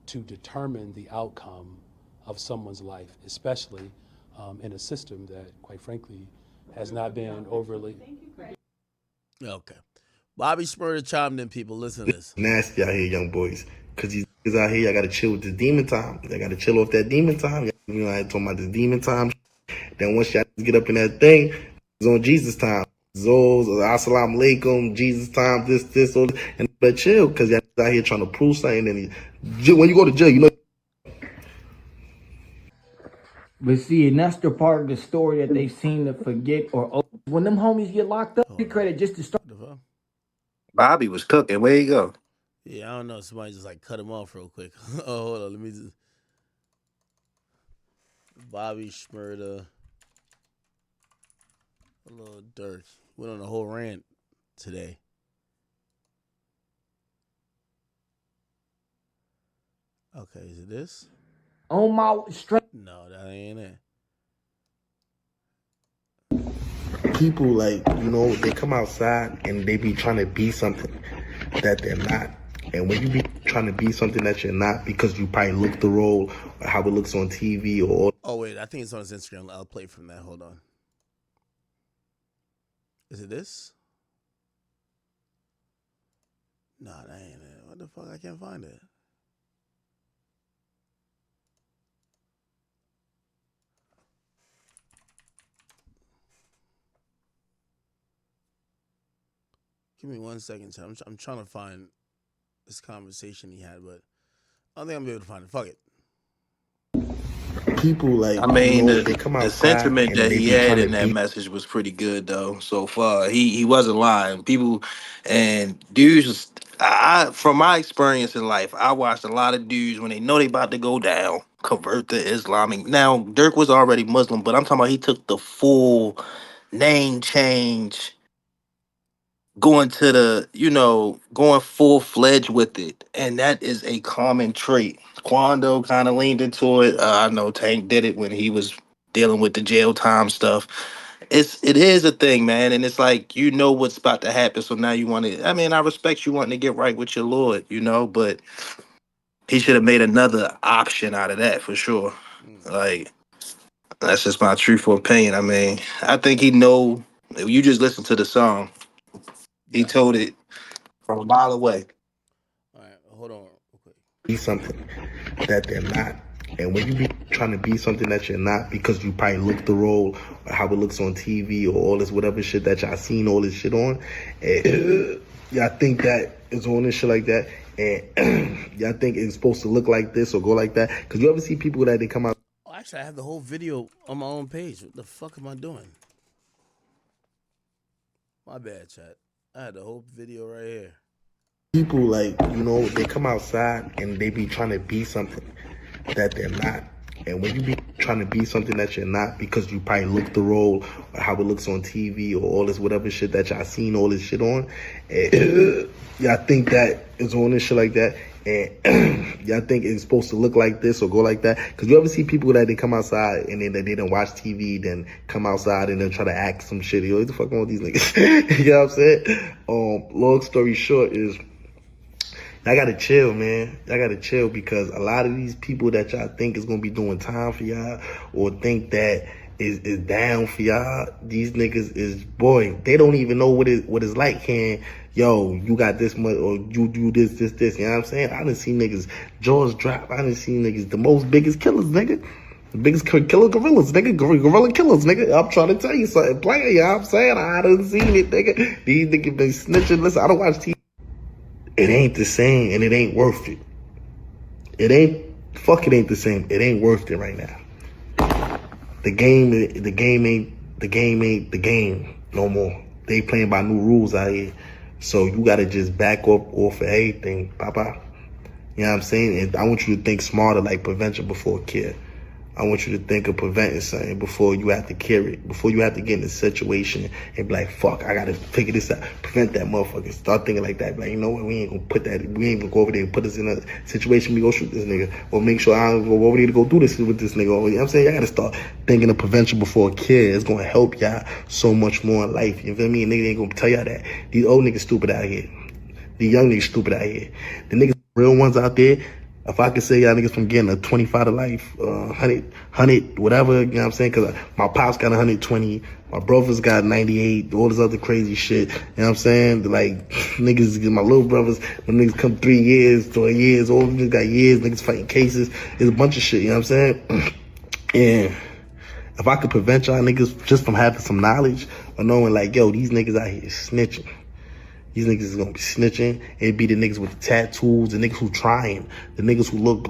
determine the outcome of someone's life, especially in a system that, quite frankly, has not been overly. Okay. Bobby Shmurda chimed in, people. Listen to this. Nasty out here, young boys. Because these niggas out here, I got to chill with this demon time. I got to chill off that demon time. I ain't talking about this demon time. Then once y'all get up in that thing, it's on Jesus time. Zos, assalamu alaikum, Jesus time, this, all this. And but chill, because y'all out here trying to prove something. And when you go to jail, But see, and that's the part of the story that they seem to forget or when them homies get locked up, get credit just to start. Bobby was cooking. Where you go? Yeah, I don't know. Somebody just cut him off real quick. Oh, hold on. Let me just. Bobby Shmurda. Lil Durk. Went on a whole rant today. Okay, is it this? On my strength. No, that ain't it. people like, they come outside and they be trying to be something that they're not. And when you be trying to be something that you're not because you probably look the role or how it looks on TV or... Oh, wait, I think it's on his Instagram. I'll play from that. Hold on. Is it this? Nah, that ain't it. What the fuck? I can't find it. Give me 1 second, chat. I'm trying to find this conversation he had, but I don't think I'm gonna be able to find it. Fuck it. People like, I mean, they come the outside sentiment and that they he be had trying to in that be... message was pretty good though. So far, he wasn't lying. People and dudes, from my experience in life, I watched a lot of dudes when they know they about to go down convert to Islamic. Now Dirk was already Muslim, but I'm talking about he took the full name change, going to the, going full fledged with it. And that is a common trait. Quando kind of leaned into it. I know Tank did it when he was dealing with the jail time stuff. It is a thing, man. And it's like, what's about to happen. So now you want to, I mean, I respect you wanting to get right with your Lord, but he should have made another option out of that for sure. Like, that's just my truthful opinion. I mean, I think he know, if you just listen to the song, he told it from a mile away. All right, hold on real quick. Be something that they're not. And when you be trying to be something that you're not because you probably look the role or how it looks on TV or all this whatever shit that y'all seen all this shit on, and y'all think that is on this shit like that, and y'all think it's supposed to look like this or go like that. Because you ever see people that they come out... Oh, actually, I have the whole video on my own page. What the fuck am I doing? My bad, chat. I had the whole video right here. People like, they come outside and they be trying to be something that they're not. And when you be trying to be something that you're not because you probably look the role or how it looks on TV or all this whatever shit that y'all seen all this shit on, and y'all think that it's on this shit like that, and y'all think it's supposed to look like this or go like that. Because you ever see people that they come outside and then they don't watch TV, then come outside and then try to act some shit. Yo, what the fuck on with these niggas? You know what I'm saying? Long story short is, y'all gotta chill, man. Y'all gotta chill because a lot of these people that y'all think is gonna be doing time for y'all or think that is down for y'all, these niggas is, boy, they don't even know what it's like. You got this much or you do this, you know what I'm saying? I done seen niggas jaws drop. I done seen niggas, the most biggest killers, nigga. The biggest killer gorillas, nigga. Gorilla killers, nigga. I'm trying to tell you something. Player, you know what I'm saying? I done seen it, nigga. These niggas been snitching. Listen, I don't watch TV. It ain't the same and it ain't worth it. It ain't the same. It ain't worth it right now. The game ain't the game no more. They playing by new rules out here. So you gotta just back up off of everything, papa. You know what I'm saying? And I want you to think smarter, like prevention before care. I want you to think of preventing something before you have to carry it, before you have to get in a situation and be like, fuck, I gotta figure this out. Prevent that motherfucker. Start thinking like that. Like, you know what? We ain't gonna go over there and put us in a situation we go shoot this nigga. Or make sure I don't go over there to go do this with this nigga. You know what I'm saying? Y'all gotta start thinking of prevention before care. It's gonna help y'all so much more in life. You feel me? And niggas ain't gonna tell y'all that. These old niggas stupid out here. These young niggas stupid out here. The niggas real ones out there, if I could say y'all niggas from getting a 25 to life, 100, whatever, you know what I'm saying? Cause my pops got 120, my brothers got 98, all this other crazy shit, you know what I'm saying? Like, niggas, my little brothers, when niggas come 3 years, 4 years, all niggas got years, niggas fighting cases, it's a bunch of shit, you know what I'm saying? And if I could prevent y'all niggas just from having some knowledge or knowing like, yo, these niggas out here snitching. These niggas is gonna be snitching. It'd be the niggas with the tattoos, the niggas who trying, the niggas who look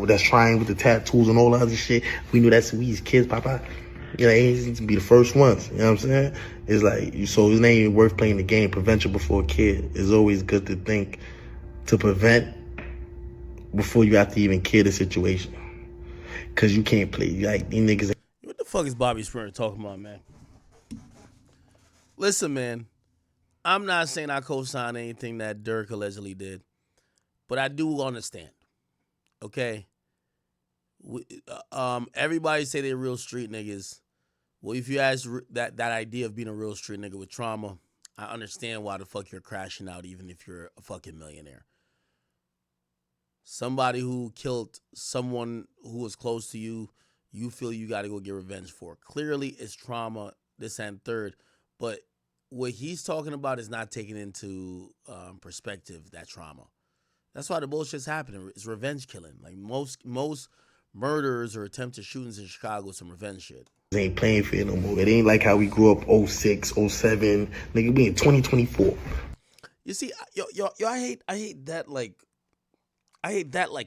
that's trying with the tattoos and all the other shit. We knew that's we as kids, papa. You know, it needs to be the first ones. You know what I'm saying? It's like, so it's not even worth playing the game. Prevention before kid. It's always good to think to prevent before you have to even kill the situation. Cause you can't play like these niggas. What the fuck is Bobby Sprint talking about, man? Listen, man. I'm not saying I co-sign anything that Durk allegedly did, but I do understand. Okay, everybody say they're real street niggas, Well, if you ask that idea of being a real street nigga with trauma, I understand why the fuck you're crashing out, even if you're a fucking millionaire. Somebody who killed someone who was close to you, you feel you got to go get revenge for. Clearly, it's trauma, this and third. But what he's talking about is not taking into perspective that trauma. That's why the bullshit's happening. It's revenge killing. Like most murders or attempted shootings in Chicago, some revenge shit. Ain't playing fair no more. It ain't like how we grew up 06, 07. Nigga, we in 2024. You see, yo, I hate that like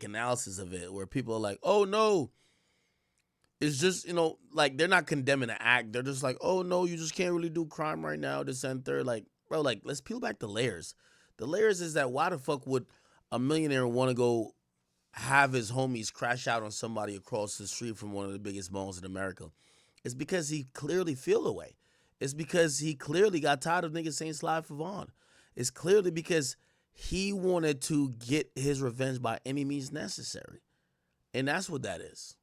analysis of it where people are like, oh no, it's just, like they're not condemning the act. They're just like, oh no, you just can't really do crime right now, this and third. Like, bro, like let's peel back the layers. The layers is that why the fuck would a millionaire want to go have his homies crash out on somebody across the street from one of the biggest malls in America? It's because he clearly feel away. It's because he clearly got tired of niggas saying slide for Vaughn. It's clearly because he wanted to get his revenge by any means necessary. And that's what that is.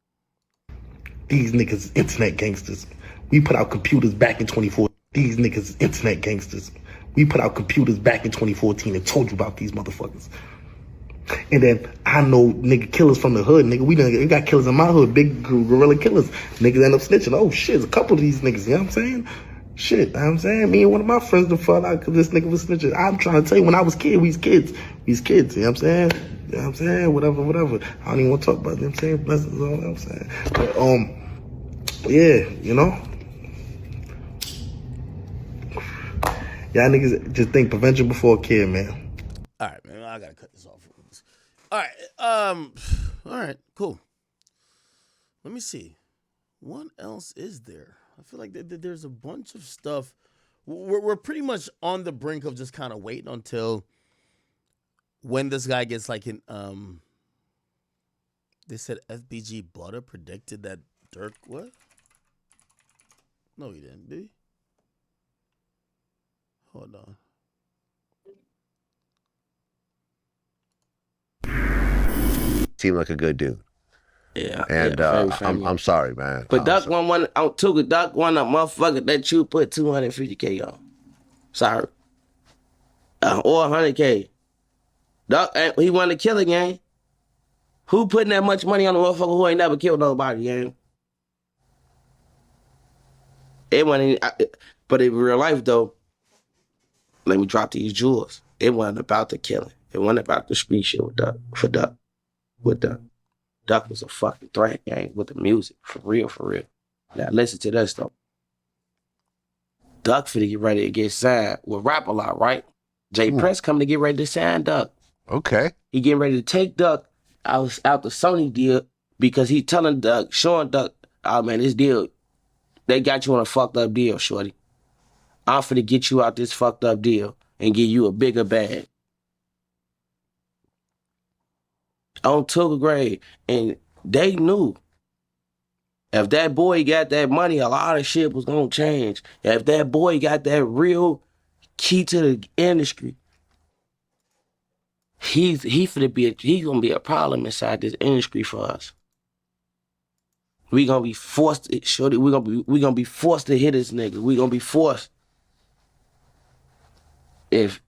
These niggas internet gangsters. We put out computers back in 2014. These niggas internet gangsters. We put out computers back in 2014 and told you about these motherfuckers. And then I know nigga killers from the hood, nigga. We got killers in my hood, big gorilla killers. Niggas end up snitching. Oh shit, there's a couple of these niggas, you know what I'm saying? Shit, you know what I'm saying? Me and one of my friends done fought out because this nigga was snitching. I'm trying to tell you, when I was kid, we was kids. We was kids, you know what I'm saying? You know what I'm saying? Whatever. I don't even want to talk about it, you know what I'm saying? Blessings, all that I'm saying. But, yeah, you know? Y'all niggas just think prevention before care, man. All right, man, I gotta cut this off. All right, cool. Let me see. What else is there? I feel like there's a bunch of stuff. We're pretty much on the brink of just kind of waiting until when this guy gets like in. They said FBG Butter predicted that Durk what? No, he didn't. Did he? Hold on. Seemed like a good dude. Yeah. And I'm sorry, man. But Duck one took a Duck one a motherfucker that you put $250K on. Sorry. Or $100K. Duck he wanted to kill a gang. Who putting that much money on a motherfucker who ain't never killed nobody, gang? It wasn't. But in real life though, let me drop these jewels. It wasn't about the killing. It wasn't about the street shit with Duck. With Duck. Duck was a fucking threat, gang, with the music. For real. Now listen to this though. Duck finna get ready to get signed with Rap A Lot, right? Jay Prince coming to get ready to sign Duck. Okay. He getting ready to take Duck out the Sony deal because he telling Duck, showing Duck, oh man, this deal, they got you on a fucked up deal, shorty. I'm finna get you out this fucked up deal and give you a bigger bag. On Tugger grade, and they knew if that boy got that money, a lot of shit was gonna change. If that boy got that real key to the industry, he's gonna be a problem inside this industry for us. We gonna be forced, shorty. We gonna be forced to hit this nigga. We gonna be forced. And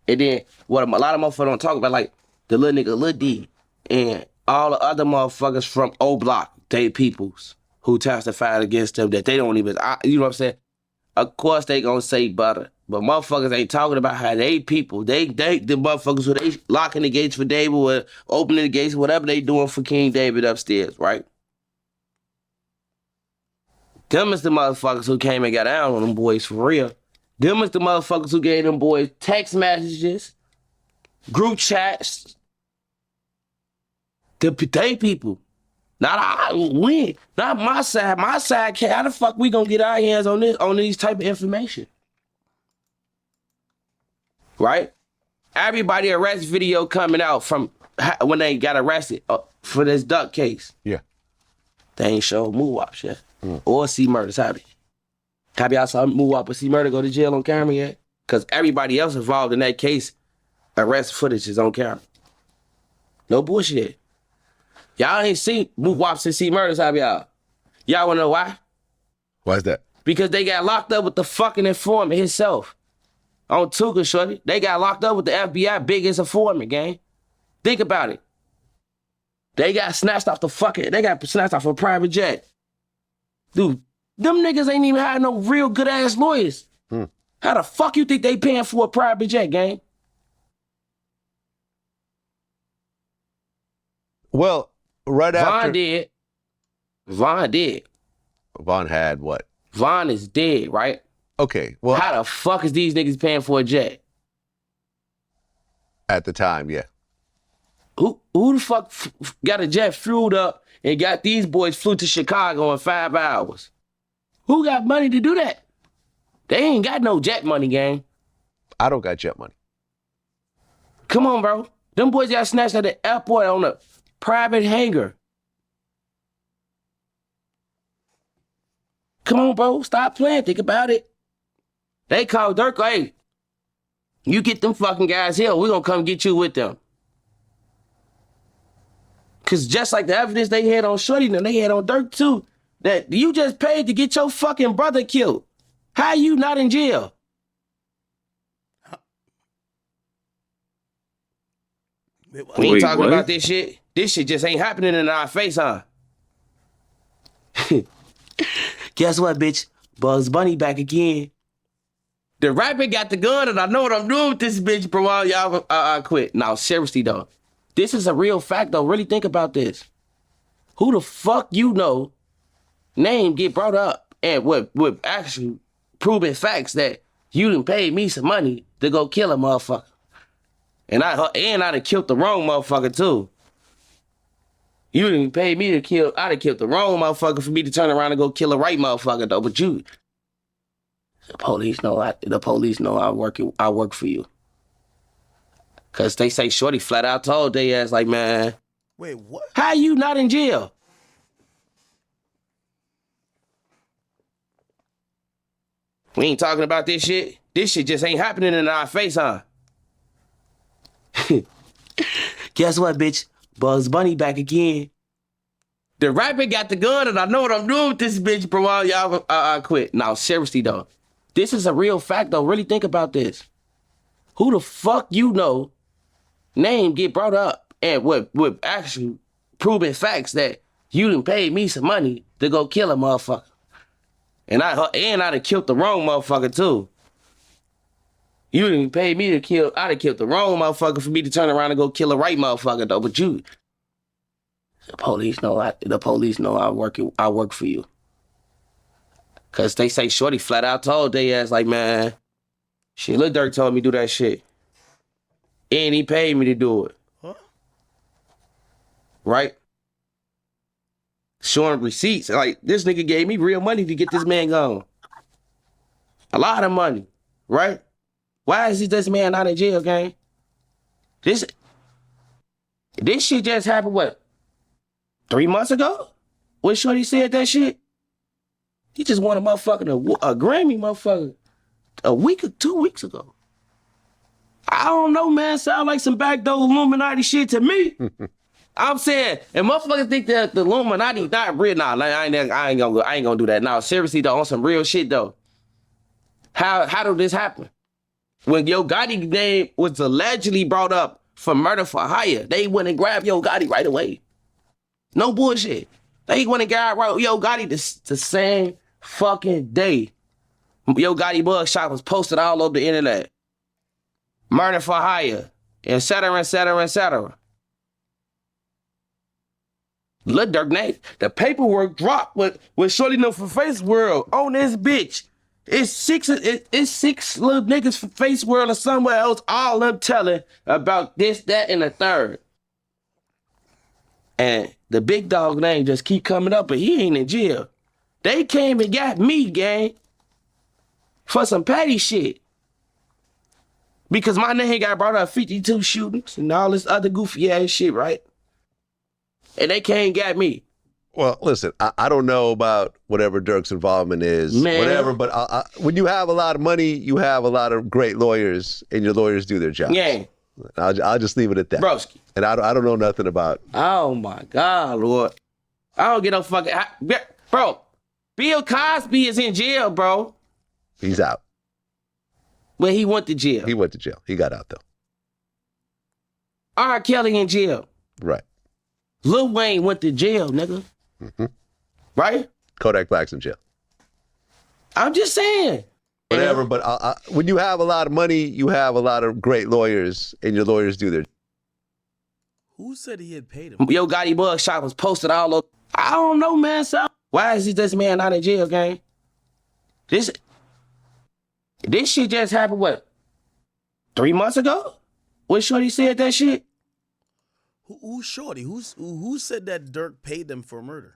then what a lot of motherfuckers don't talk about, like the little nigga Lil D and all the other motherfuckers from O Block, they peoples who testified against them that they don't even, you know what I'm saying? Of course they gonna say Butter, but motherfuckers ain't talking about how they people, the motherfuckers who they locking the gates for David or opening the gates, whatever they doing for King David upstairs, right? Them is the motherfuckers who came and got down on them boys for real. Them is the motherfuckers who gave them boys text messages, group chats. They people. Not my side. My side can't. How the fuck we gonna get our hands on these type of information? Right? Everybody arrest video coming out from when they got arrested for this Duck case. Yeah. They ain't showed Moowop yet. Or C Murder's hobby. Have y'all saw Moowop or C Murder go to jail on camera yet? Because everybody else involved in that case, arrest footage is on camera. No bullshit. Y'all ain't seen Moowop and C Murders, have y'all? Y'all wanna know why? Why is that? Because they got locked up with the fucking informant himself. On Tuka, shorty. They got locked up with the FBI biggest informant, gang. Think about it. They got snatched off a private jet. Dude, them niggas ain't even had no real good ass lawyers. How the fuck you think they paying for a private jet, gang? Well, right after Von did. Von had what? Von is dead, right? Okay. Well, how the fuck is these niggas paying for a jet? At the time, yeah. Who the fuck got a jet fueled up and got these boys flew to Chicago in 5 hours? Who got money to do that? They ain't got no jet money, gang. I don't got jet money. Come on, bro. Them boys got snatched at the airport on a private hangar. Come on, bro. Stop playing. Think about it. They called Durk, hey, you get them fucking guys here, we gonna come get you with them. Cause just like the evidence they had on Shorty, and they had on Durk too, that you just paid to get your fucking brother killed. How you not in jail? We ain't talking about this shit. This shit just ain't happening in our face, huh? Guess what, bitch? Bugs Bunny back again. The rapper got the gun, and I know what I'm doing with this bitch, bro. Y'all quit. Now, seriously, though. This is a real fact, though. Really think about this. Who the fuck you know name get brought up and with actually proven facts that you done paid me some money to go kill a motherfucker. And I done killed the wrong motherfucker, too. You didn't pay me to kill. I done killed the wrong motherfucker for me to turn around and go kill a right motherfucker, though. But you... The police know I work for you. Cause they say Shorty flat out told they ass like, man. Wait, what? How you not in jail? We ain't talking about this shit. This shit just ain't happening in our face, huh? Guess what, bitch? Bugs Bunny back again. The rapper got the gun, and I know what I'm doing with this bitch, bro. Y'all quit. Now, seriously, though. This is a real fact, though. Really think about this. Who the fuck you know name get brought up and with actually proven facts that you done paid me some money to go kill a motherfucker. And I done killed the wrong motherfucker, too. You didn't pay me to kill. I done killed the wrong motherfucker for me to turn around and go kill a right motherfucker, though. But you... The police know I work for you. Cause they say Shorty flat out told they ass like, man, shit, Lil Durk told me do that shit. And he paid me to do it. Huh? Right? Showing receipts. Like, this nigga gave me real money to get this man gone. A lot of money. Right? Why is this man not in jail, gang? This shit just happened, what? 3 months ago? When Shorty said that shit? He just won a Grammy, motherfucker, a week or 2 weeks ago. I don't know, man. Sound like some backdoor Illuminati shit to me. I'm saying, and motherfuckers think that the Illuminati not real. Nah, I ain't gonna do that. Now, seriously though, on some real shit though. How did this happen? When Yo Gotti name was allegedly brought up for murder for hire, they went and grabbed Yo Gotti right away. No bullshit. They went and grabbed Yo Gotti the same fucking day. Yo Gotti mugshot was posted all over the internet. Murder for hire, et cetera, et cetera, et cetera. Lil Durk name, the paperwork dropped with Shorty No for Face World on this bitch. It's six little niggas for Face World or somewhere else, all them telling about this, that, and the third. And the big dog name just keep coming up, but he ain't in jail. They came and got me, gang, for some petty shit. Because my name got brought up 52 shootings and all this other goofy ass shit, right? And they came and got me. Well, listen, I don't know about whatever Durk's involvement is, whatever, but when you have a lot of money, you have a lot of great lawyers, and your lawyers do their job. Yeah. I'll just leave it at that. Broski. And I don't know nothing about... Oh, my God, Lord. I don't get no fucking... Bro, Bill Cosby is in jail, bro. He's out. But he went to jail. He went to jail. He got out though. R. Kelly in jail. Right. Lil Wayne went to jail, nigga. Mm-hmm. Right? Kodak Black's in jail. I'm just saying. Whatever, but when you have a lot of money, you have a lot of great lawyers, and your lawyers do their. Who said he had paid him? Yo Gotti mugshot was posted all over. I don't know, man. So why is this man not in jail, gang? This shit just happened, what, 3 months ago? When Shorty said that shit? Who's Shorty? Who said that Durk paid them for murder?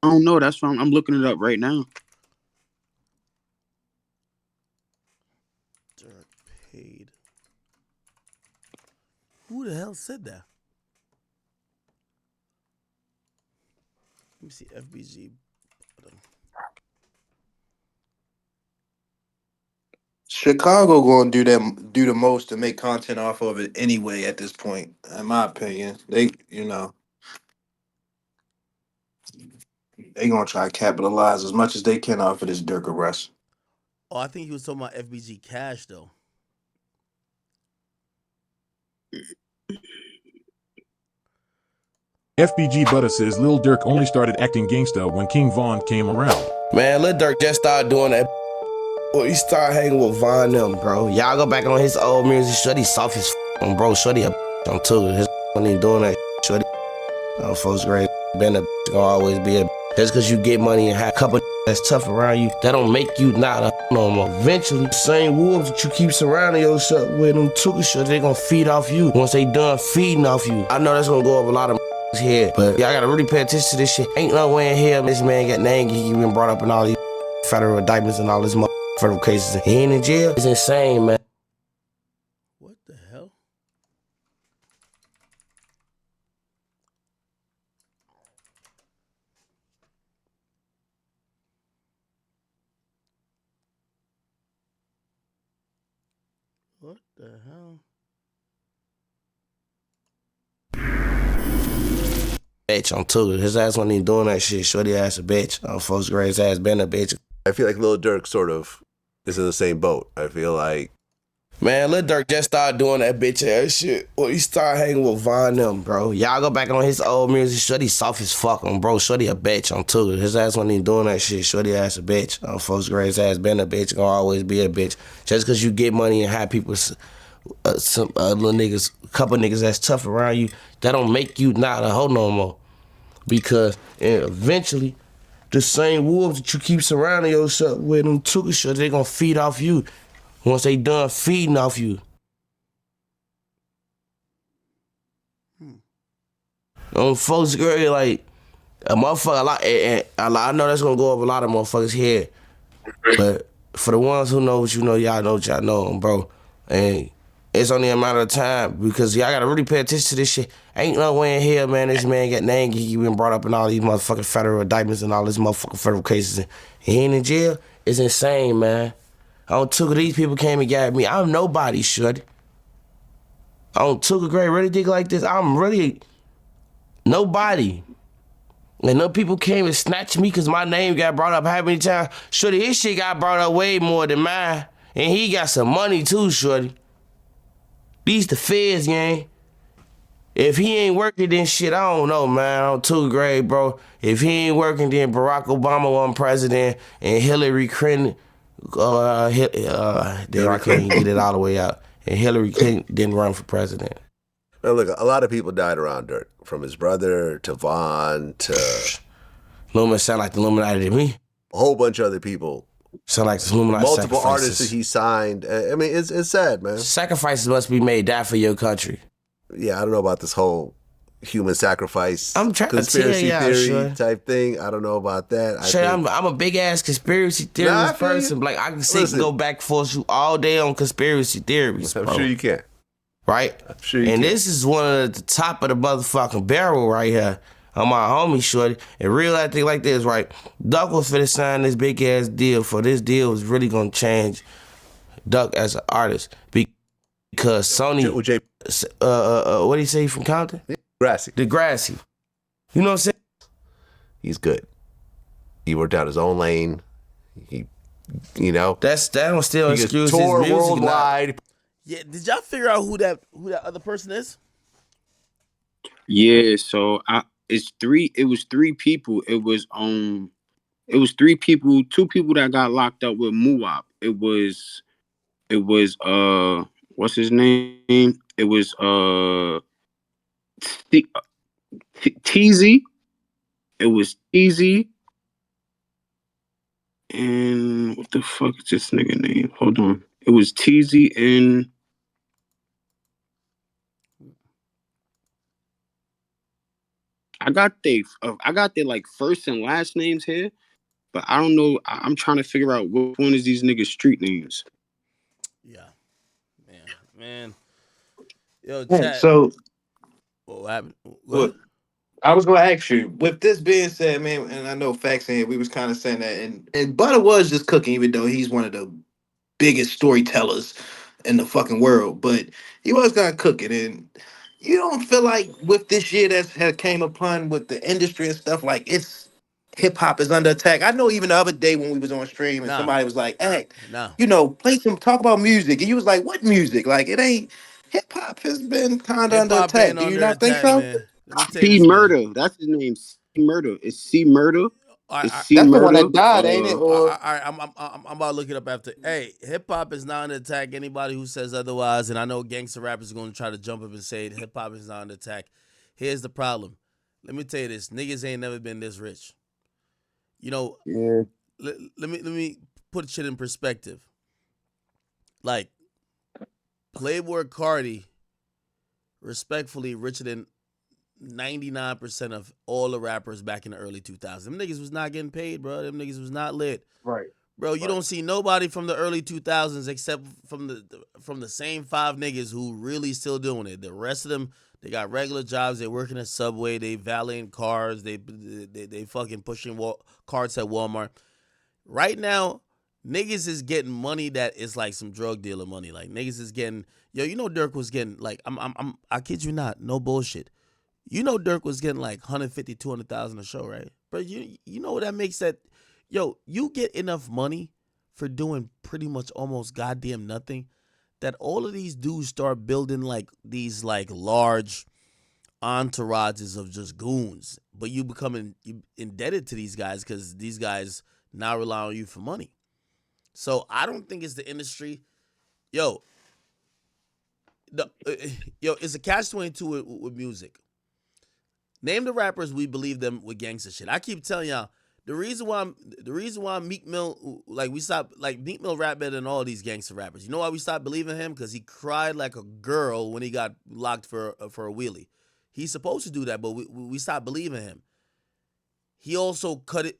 I don't know. That's why I'm looking it up right now. Durk paid. Who the hell said that? Let me see. FBG. Chicago gonna do the most to make content off of it anyway at this point, in my opinion. They gonna try to capitalize as much as they can off of this Durk arrest. Oh, I think he was talking about FBG Cash though. FBG Butter says Lil Durk only started acting gangsta when King Von came around. Man, Lil Durk just started doing that. Well, he started hanging with Von them, bro. Y'all go back on his old music. Shorty soft as on, bro. Shorty a on too. His when he doing that. Shorty, folks great. Been a gonna always be a. Just because you get money and have a couple that's tough around you, that don't make you not a no more. Eventually, the same wolves that you keep surrounding yourself with, them tuka shit, they gonna feed off you. Once they done feeding off you, I know that's gonna go up a lot of here, but y'all gotta really pay attention to this shit. Ain't no way in here this man got named. He been brought up in all these federal indictments and all this federal cases. He ain't in jail. It's insane, man. What the hell? What the hell? Bitch, I'm too. His ass wasn't even doing that shit. Shorty ass a bitch. Folks great, his ass been a bitch. I feel like Lil Durk sort of is in the same boat. I feel like. Man, Lil Durk just started doing that bitch ass shit. Well, he started hanging with Von them, bro. Y'all go back on his old music. Shorty soft as fuck on, bro. Shorty a bitch on too. His ass wasn't even doing that shit. Shorty ass a bitch. Folks great, his ass been a bitch. Gonna always be a bitch. Just because you get money and have people, some little niggas, couple niggas that's tough around you, that don't make you not a hoe no more. Because eventually, the same wolves that you keep surrounding yourself with, them tuka shit, they gonna feed off you. Once they done feeding off you. Folks, girl, like, a motherfucker, I know that's gonna go up a lot of motherfuckers here. But for the ones who know what you know, y'all know what y'all know, bro. And it's only a matter of time because y'all gotta really pay attention to this shit. Ain't no way in here, man, this man got named. He been brought up in all these motherfucking federal indictments and all these motherfucking federal cases. And he ain't in jail. It's insane, man. On two of these people came and got me. I'm nobody, shorty. On two of great really think like this. I'm really nobody. And no people came and snatched me because my name got brought up how many times? Shorty, his shit got brought up way more than mine. And he got some money too, shorty. These the feds, gang. If he ain't working, then shit, I don't know, man. I'm too great, bro. If he ain't working, then Barack Obama wasn't president and Hillary Clinton, then I can't get it all the way out. And Hillary Clinton didn't run for president. Well, look, a lot of people died around Durk, from his brother to Von to. Illuminati sound like the Illuminati to me. A whole bunch of other people. Sound like the Illuminati. Multiple artists that he signed. I mean, it's sad, man. Sacrifices must be made. Die for your country. Yeah, I don't know about this whole human sacrifice I'm trying conspiracy to tell theory sure. type thing. I don't know about that. Sure, I'm a big ass conspiracy theorist person. Like I can sit and go back and forth you all day on conspiracy theories. I'm bro. sure you can. Right? I'm sure you and can. This is one of the top of the motherfucking barrel right here. On my homie shorty. And real life thing like this, right? Duck was finna sign this big ass deal. For this deal was really gonna change Duck as an artist. Because Sony what did he say from Compton? Degrassi. You know what I'm saying? he's good. He worked out his own lane. He, you know, that don't still he excuse his tour music. worldwide. Yeah, did y'all figure out who that other person is? Yeah, so it was three people. It was three people, two people that got locked up with Muwap. It was what's his name? It was Teasy. It was Teasy. And what the fuck is this nigga name? Hold on. It was Teasy and I got their like first and last names here, but I don't know. I'm trying to figure out which one is these niggas' street names. Yeah, man. Yo, Yeah, chat. so What happened? what What? I was gonna ask you, with this being said, man, and I know facts in here, we was kind of saying that, and Butter was just cooking, even though he's one of the biggest storytellers in the fucking world, but he was kind of cooking. And you don't feel like with this year that's had came upon with the industry and stuff, like it's hip hop is under attack. I know even the other day when we was on stream and Nah, somebody was like, hey, nah. play some talk about music, and you was like, what music? Like it ain't hip hop has been kind of Hip under hop attack. ain't Do you under not think attack, so? man. Let me tell you C this, man. Murder. That's his name. C Murder. It's C Murder. It's I, C That's the one Murder. that died, ain't it? Or I'm about to look it up after. Hey, hip hop is not under attack. Anybody who says otherwise, and I know gangster rappers are going to try to jump up and say hip hop is not under attack. Here's the problem. Let me tell you this: niggas ain't never been this rich. You know, Yeah. let me put shit in perspective. Like Playboy Cardi, respectfully, richer than 99% of all the rappers back in the early 2000s. Them niggas was not getting paid, bro. Them niggas was not lit. right, Bro, you right. don't see nobody from the early 2000s except from the same five niggas who really still doing it. The rest of them, they got regular jobs. They working at Subway. They valeting cars. They fucking pushing carts at Walmart. Right now, niggas is getting money that is like some drug dealer money. Like niggas is getting, yo, Dirk was getting like I kid you not, no bullshit. Dirk was getting like 150, 200,000 a show, right? But you know what that makes that, yo, you get enough money for doing pretty much almost goddamn nothing that all of these dudes start building like these like large entourages of just goons. But you becoming indebted to these guys because these guys now rely on you for money. So I don't think it's the industry. Yo, it's a catch-22 with music. Name the rappers we believe them with gangster shit. I keep telling y'all the reason why Meek Mill Meek Mill rap better than all these gangster rappers. You know why we stopped believing him? Because he cried like a girl when he got locked for a wheelie. He's supposed to do that, but we stopped believing him. He also cut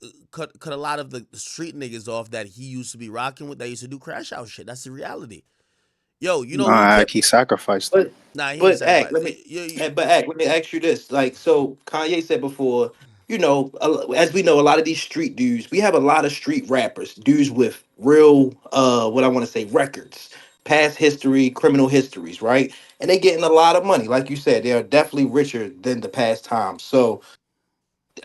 a lot of the street niggas off that he used to be rocking with that used to do crash out shit. That's the reality. Yo, you know who Nah, kept? he sacrificed But them. Nah, he ain't but act, sacrifice. let me but act, let me ask you this. Like, so Kanye said before, as we know, a lot of these street dudes, we have a lot of street rappers, dudes with real what I want to say, records, past history, criminal histories, right? And they getting a lot of money. Like you said, they are definitely richer than the past times. So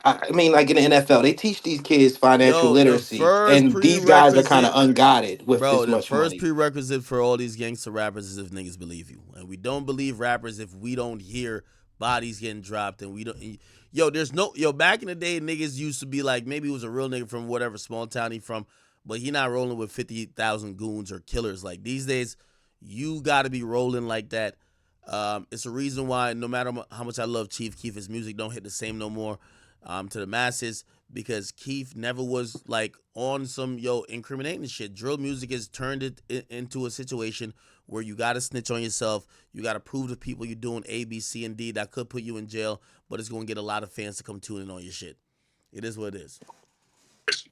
I mean, like in the NFL, they teach these kids financial Yo, the literacy, first and these guys are kind of prerequisite, unguided with bro, this the much first money. prerequisite for all these gangster rappers is if niggas believe you. And we don't believe rappers if we don't hear bodies getting dropped and we don't. Yo, back in the day, niggas used to be like, maybe it was a real nigga from whatever small town he from, but he not rolling with 50,000 goons or killers. Like these days, you got to be rolling like that. It's a reason why no matter how much I love Chief Keef, his music don't hit the same no more to the masses because Keith never was like on some incriminating shit. Drill music has turned it into a situation where you got to snitch on yourself. You got to prove to people you're doing A, B, C, and D that could put you in jail, but it's going to get a lot of fans to come tune in on your shit. It is what it is.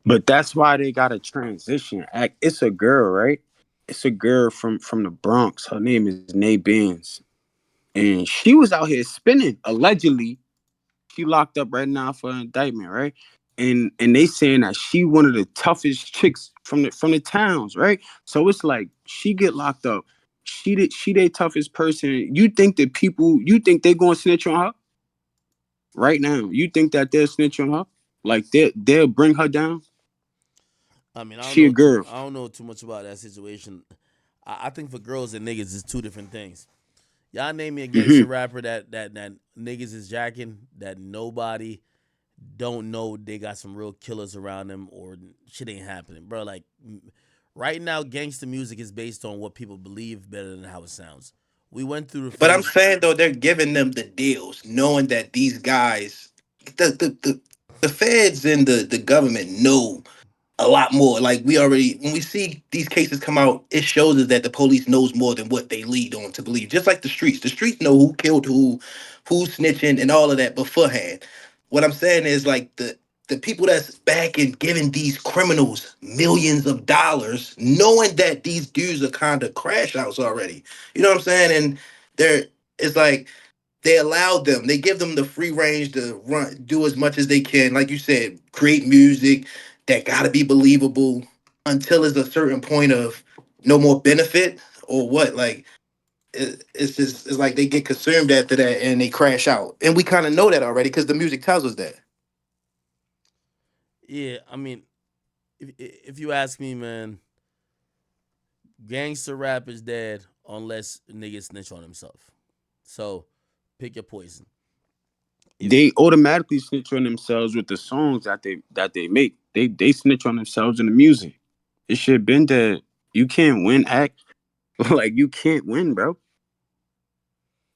But that's why they got a transition act. It's a girl, right? It's a girl from the Bronx. Her name is Nay Benz. And she was out here spinning. Allegedly, she locked up right now for an indictment, right? And they saying that she one of the toughest chicks from the towns, right? So it's like she get locked up. She the toughest person. You think they gonna snitch on her right now? You think that they'll snitch on her? Like they'll bring her down. I mean, She a girl. I don't know too much about that situation. I think for girls and niggas, it's two different things. Y'all name me a Hmm. gangster rapper that niggas is jacking that nobody don't know they got some real killers around them or shit ain't happening, bro. Like right now, gangster music is based on what people believe better than how it sounds. We went through the But I'm phase. saying though, they're giving them the deals, knowing that these guys, the feds and the government know a lot more. Like we already, when we see these cases come out, it shows us that the police knows more than what they lead on to believe. Just like the streets, know who killed who, who's snitching, and all of that beforehand. What I'm saying is like the people that's back and giving these criminals millions of dollars, knowing that these dudes are kind of crash outs already. You know what I'm saying? And they're it's like they allow them, they give them the free range to run, do as much as they can. Like you said, create music that got to be believable until it's a certain point of no more benefit or what. Like it's just it's like they get consumed after that and they crash out, and we kind of know that already because the music tells us that. Yeah, I mean, if you ask me, man, gangster rap is dead unless niggas snitch on himself. So pick your poison. If They automatically snitch on themselves with the songs that they make. They snitch on themselves in the music. It should been that you can't win act like you can't win, bro.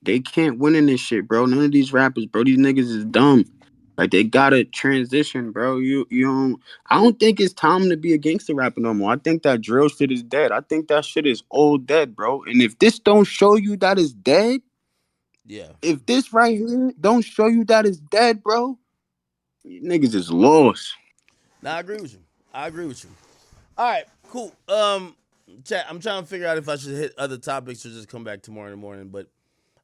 They can't win in this shit, bro. None of these rappers, bro. These niggas is dumb. Like they gotta transition, bro. You don't. I don't think it's time to be a gangster rapper no more. I think that drill shit is dead. I think that shit is old dead, bro. And if this don't show you that it's dead, yeah, if this right here don't show you that it's dead, bro, you niggas is lost. now I agree with you. I agree with you. All right, cool. Chat. I'm trying to figure out if I should hit other topics or just come back tomorrow in the morning. But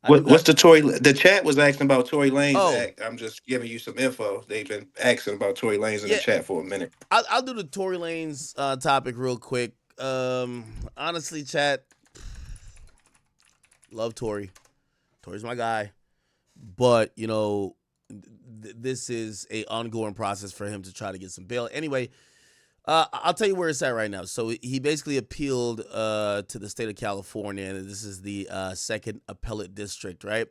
I do What's got. the Tory? The chat was asking about Tory Lanez Oh, act. I'm just giving you some info. They've been asking about Tory Lanez in the yeah. chat for a minute. I'll do the Tory Lanez topic real quick. Honestly, chat. Love Tory. Tory's my guy. But this is a ongoing process for him to try to get some bail. Anyway, I'll tell you where it's at right now. So he basically appealed to the state of California, and this is the second appellate district, right?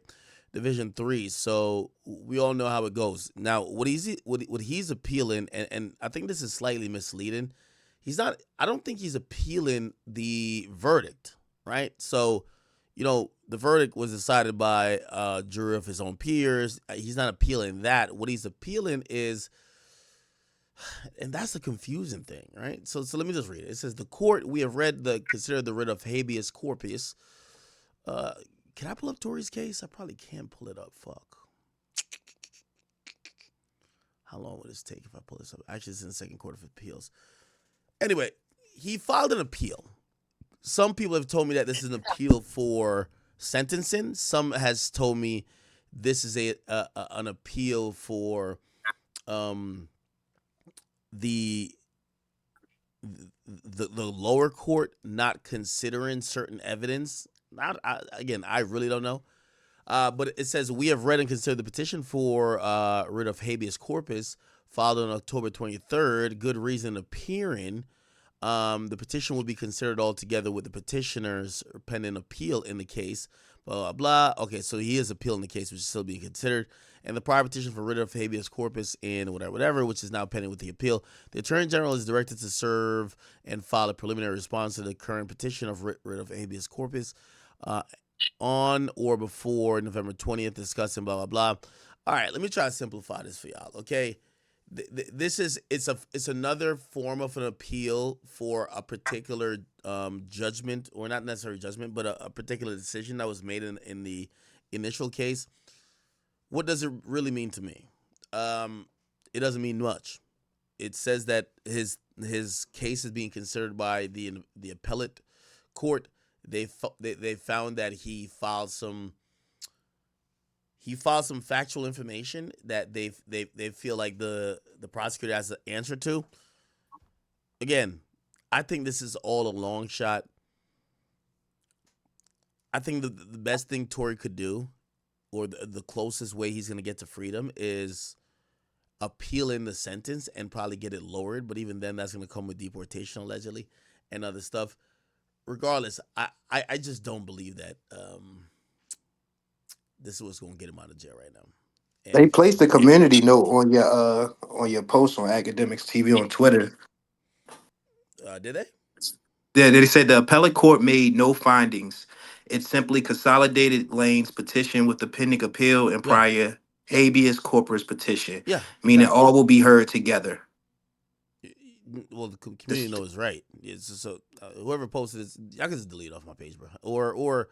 Division 3. So we all know how it goes. Now, what he's appealing, and I think this is slightly misleading. He's not. I don't think he's appealing the verdict, right? So, the verdict was decided by a jury of his own peers. He's not appealing that. What he's appealing is, and that's the confusing thing, right? So let me just read it. It says the court we have read considered the writ of habeas corpus. Uh, can I pull up Tory's case? I probably can't pull it up. Fuck. How long would this take if I pull this up? Actually, it's in the Second Court of Appeals. Anyway, he filed an appeal. Some people have told me that this is an appeal for sentencing. Some has told me this is an appeal for the lower court not considering certain evidence. Again, I really don't know. But it says we have read and considered the petition for writ of habeas corpus filed on October 23rd. Good reason appearing. The petition will be considered all together with the petitioner's pending appeal in the case. Blah, blah, blah. Okay, so he is appealing the case, which is still being considered. And the prior petition for writ of habeas corpus and whatever, which is now pending with the appeal. The Attorney General is directed to serve and file a preliminary response to the current petition of writ of habeas corpus on or before November 20th, discussing blah, blah, blah. All right, let me try to simplify this for y'all, okay? This is it's another form of an appeal for a particular judgment, or not necessarily judgment, but a particular decision that was made in the initial case. What does it really mean to me? It doesn't mean much. It says that his case is being considered by the appellate court. They found that he filed some factual information that they feel like the prosecutor has an answer to. Again, I think this is all a long shot. I think the best thing Tory could do, or the closest way he's going to get to freedom, is appealing the sentence and probably get it lowered. But even then, that's going to come with deportation allegedly and other stuff. Regardless, I just don't believe that this is what's going to get him out of jail right now. They And placed a community note on your post on Academics TV on Twitter. did they? Yeah, they said the appellate court made no findings. It simply consolidated Lane's petition with the pending appeal and Yeah, prior habeas corpus petition, yeah, meaning exactly. all will be heard together. Well, the community This, knows right. It's just, so whoever posted this, I can just delete it off my page, bro, or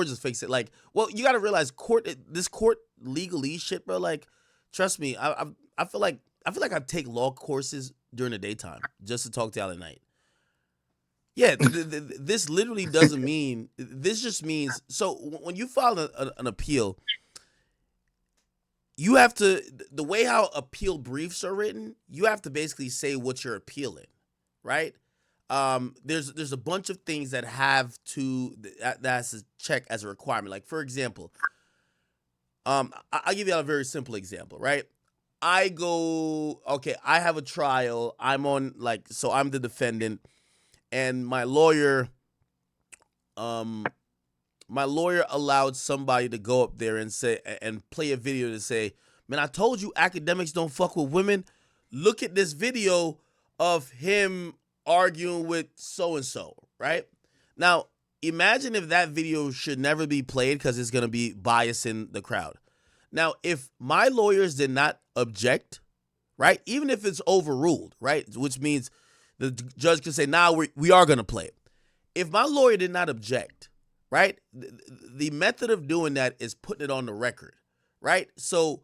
just fix it. Like, well, you got to realize this court legalese shit, bro. Like, trust me, I feel like I take law courses during the daytime just to talk to y'all at night. Yeah, this literally doesn't mean. This just means, so when you file an appeal, you have to, the way how appeal briefs are written, you have to basically say what you're appealing, right? There's a bunch of things that have to, that has to check as a requirement. Like, for example, I'll give you a very simple example, right? I have a trial. I'm the defendant, and my lawyer allowed somebody to go up there and say and play a video to say, man, I told you academics don't fuck with women. Look at this video of him arguing with so and so, right? Now, imagine if that video should never be played because it's going to be biasing the crowd. Now, if my lawyers did not object, right, even if it's overruled, right, which means the judge can say, nah, we are going to play it. If my lawyer did not object, right, the method of doing that is putting it on the record, right? So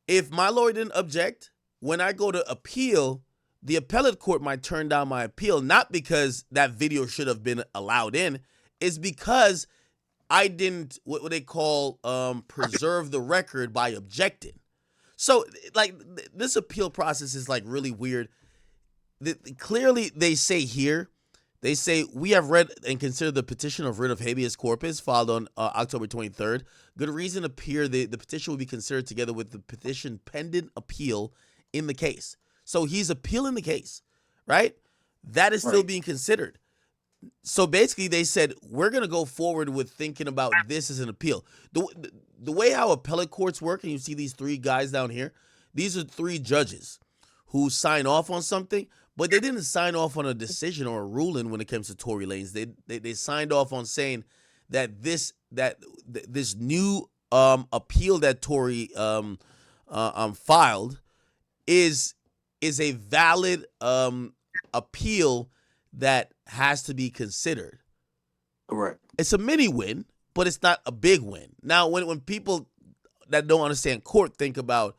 if my lawyer didn't object, when I go to appeal, the appellate court might turn down my appeal, not because that video should have been allowed in, it's because I didn't, what they call, preserve the record by objecting. So, like, this appeal process is, like, really weird. Clearly, they say here, we have read and considered the petition of writ of habeas corpus filed on October 23rd. Good reason appear the petition will be considered together with the petition pending appeal in the case. So he's appealing the case, right? That is still being considered. So basically, they said, we're going to go forward with thinking about this as an appeal. The way how appellate courts work, and you see these three guys down here, these are three judges who sign off on something, but they didn't sign off on a decision or a ruling when it comes to Tory Lanez. They signed off on saying that this new appeal that Tory filed is a valid appeal that has to be considered. correct. It's a mini win, but it's not a big win. Now, when people that don't understand court think about,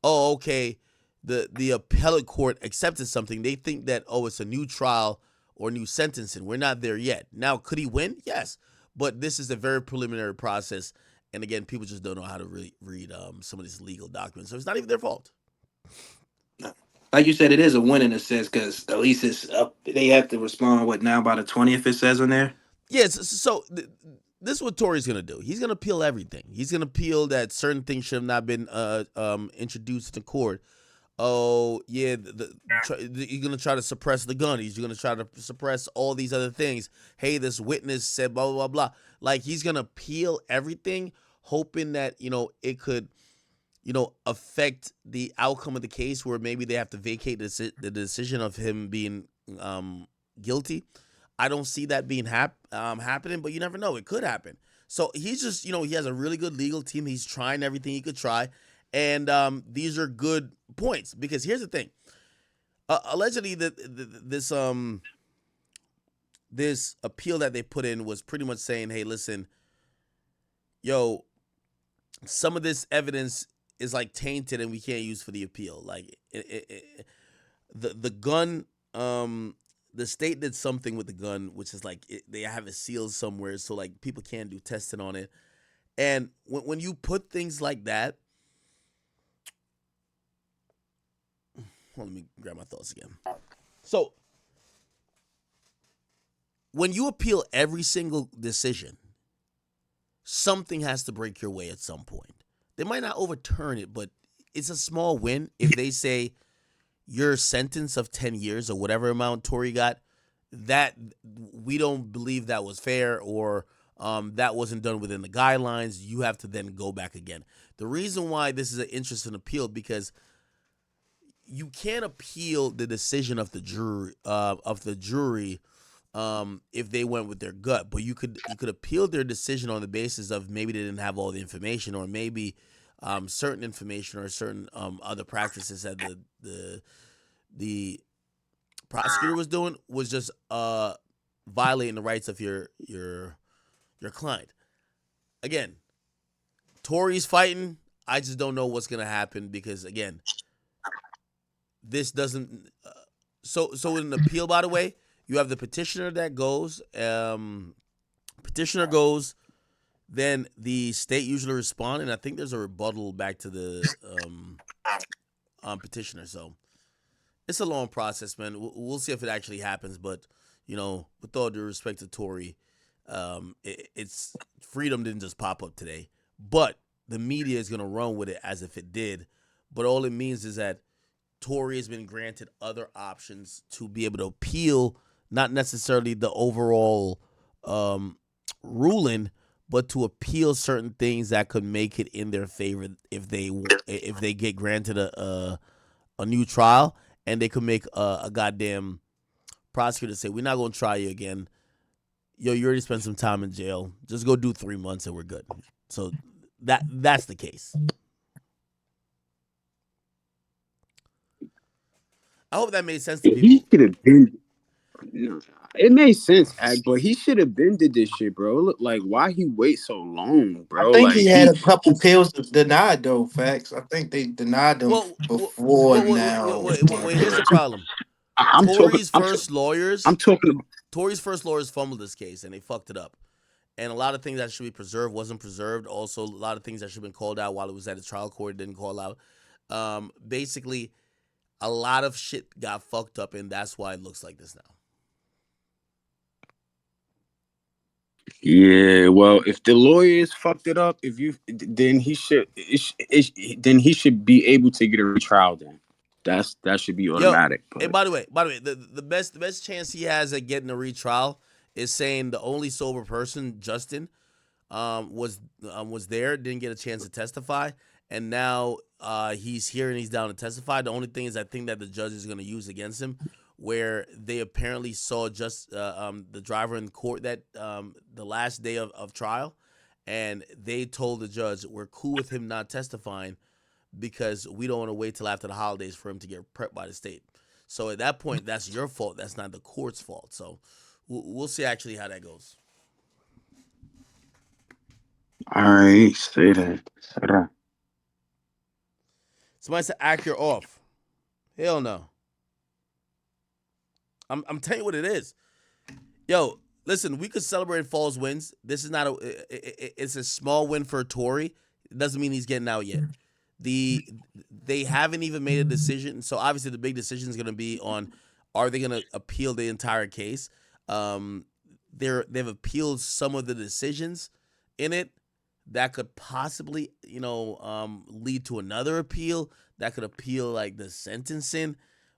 oh, okay, the appellate court accepted something, they think that, oh, it's a new trial or new sentencing. We're not there yet. Now, could he win? Yes. But this is a very preliminary process. And again, people just don't know how to really read some of these legal documents. So it's not even their fault. Like you said, it is a win in a sense because at least it's up. They have to respond now by the 20th. It says on there. Yes. So this is what Tory's gonna do. He's gonna appeal everything. He's gonna appeal that certain things should have not been introduced to court. Oh yeah, he's gonna try to suppress the gun. He's gonna try to suppress all these other things. Hey, this witness said blah blah blah blah. Like, he's gonna appeal everything, hoping that it could affect the outcome of the case, where maybe they have to vacate the decision of him being guilty. I don't see that being happening, but you never know. It could happen. So he's just, he has a really good legal team. He's trying everything he could try. And these are good points, because here's the thing. Allegedly, this appeal that they put in was pretty much saying, hey, listen, yo, some of this evidence is like tainted and we can't use for the appeal. Like the gun, the state did something with the gun, which is like they have it sealed somewhere, so like people can't do testing on it. And when you put things like that, let me grab my thoughts again. So when you appeal every single decision, something has to break your way at some point. They might not overturn it, but it's a small win if they say your sentence of 10 years or whatever amount Tory got, that we don't believe that was fair, or that wasn't done within the guidelines. You have to then go back again. The reason why this is an interesting appeal, because you can't appeal the decision of the jury if they went with their gut, but you could appeal their decision on the basis of maybe they didn't have all the information, or maybe certain information or certain other practices that the prosecutor was doing was just violating the rights of your client. Again, Tory's fighting. I just don't know what's gonna happen, because again, this doesn't. So in an appeal, by the way, you have the petitioner that goes. Petitioner goes. Then the state usually respond, and I think there's a rebuttal back to the petitioner. So it's a long process, man. We'll see if it actually happens. But with all due respect to Tory, it's freedom didn't just pop up today. But the media is gonna run with it as if it did. But all it means is that Tory has been granted other options to be able to appeal, not necessarily the overall ruling, but to appeal certain things that could make it in their favor if they get granted a new trial, and they could make a goddamn prosecutor say, we're not going to try you again. Yo, you already spent some time in jail. Just go do 3 months and we're good. So that's the case. I hope that made sense to people. He should have been. No, it made sense, but he should have been did this shit, bro. Look, like, why he wait so long, I bro? think Like, he had a couple pills denied though. Facts. I think they denied them Well, before now. here's the problem. I'm talking. Tory's first lawyers fumbled this case, and they fucked it up. And a lot of things that should be preserved wasn't preserved. Also, a lot of things that should have been called out while it was at the trial court didn't call out. Basically, a lot of shit got fucked up, and that's why it looks like this now. Yeah, well, if the lawyers fucked it up, then he should be able to get a retrial. Then that should be automatic. Yo, hey, by the way, the best chance he has at getting a retrial is saying the only sober person, Justin, was there, didn't get a chance to testify, and now he's here and he's down to testify. The only thing is, I think that the judge is going to use against him, where they apparently saw the driver in court that the last day of trial, and they told the judge, we're cool with him not testifying because we don't want to wait till after the holidays for him to get prepped by the state. So at that point, that's your fault. That's not the court's fault. So we'll see actually how that goes. All right, say that. Somebody said act your off. Hell no. I'm telling you what it is. Yo, listen, we could celebrate false wins. This is not it's a small win for Tory. It doesn't mean he's getting out yet. They haven't even made a decision. So obviously the big decision is going to be on, are they going to appeal the entire case? They've appealed some of the decisions in it that could possibly, lead to another appeal that could appeal like the sentencing.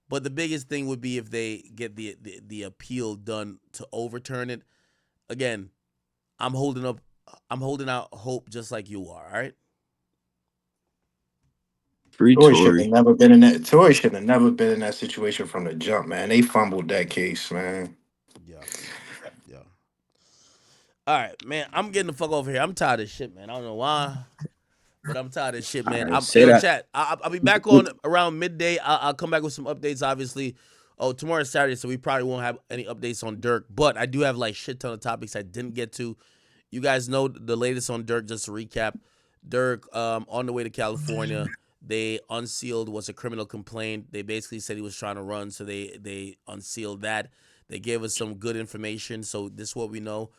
But the biggest thing would be if they get the appeal done to overturn it. Again, I'm holding out hope just like you are. All right. Free Tory should Tory. have never been in that. Tory should have never been in that situation from the jump, man. They fumbled that case, man. Yeah. All right, man. I'm getting the fuck over here. I'm tired of shit, man. I don't know why, but I'm tired of shit, man. Right, say that. Chat. I'll be back on around midday. I'll come back with some updates, obviously. Oh, tomorrow's Saturday, so we probably won't have any updates on Durk, but I do have like shit ton of topics I didn't get to. You guys know the latest on Durk. Just to recap, Durk on the way to California. They unsealed what's a criminal complaint. They basically said he was trying to run, so they unsealed that. They gave us some good information, so this is what we know.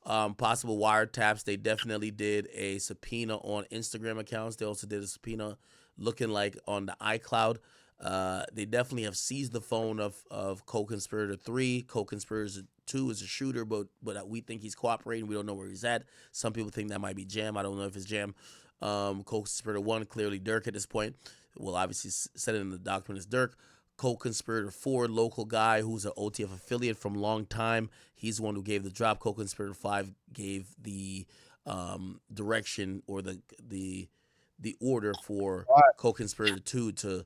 Possible wiretaps. They definitely did a subpoena on Instagram accounts. They also did a subpoena looking like on the iCloud. They definitely have seized the phone of co-conspirator 3. Co-conspirator 2 is a shooter, but we think he's cooperating. We don't know where he's at. Some people think that might be Jam. I don't know if it's Jam. Co-conspirator 1, clearly Durk at this point. Well, obviously said it in the document is Durk. Co-conspirator 4, local guy who's an OTF affiliate from long time. He's the one who gave the drop. Co-conspirator 5 gave the direction or the order for co-conspirator 2 to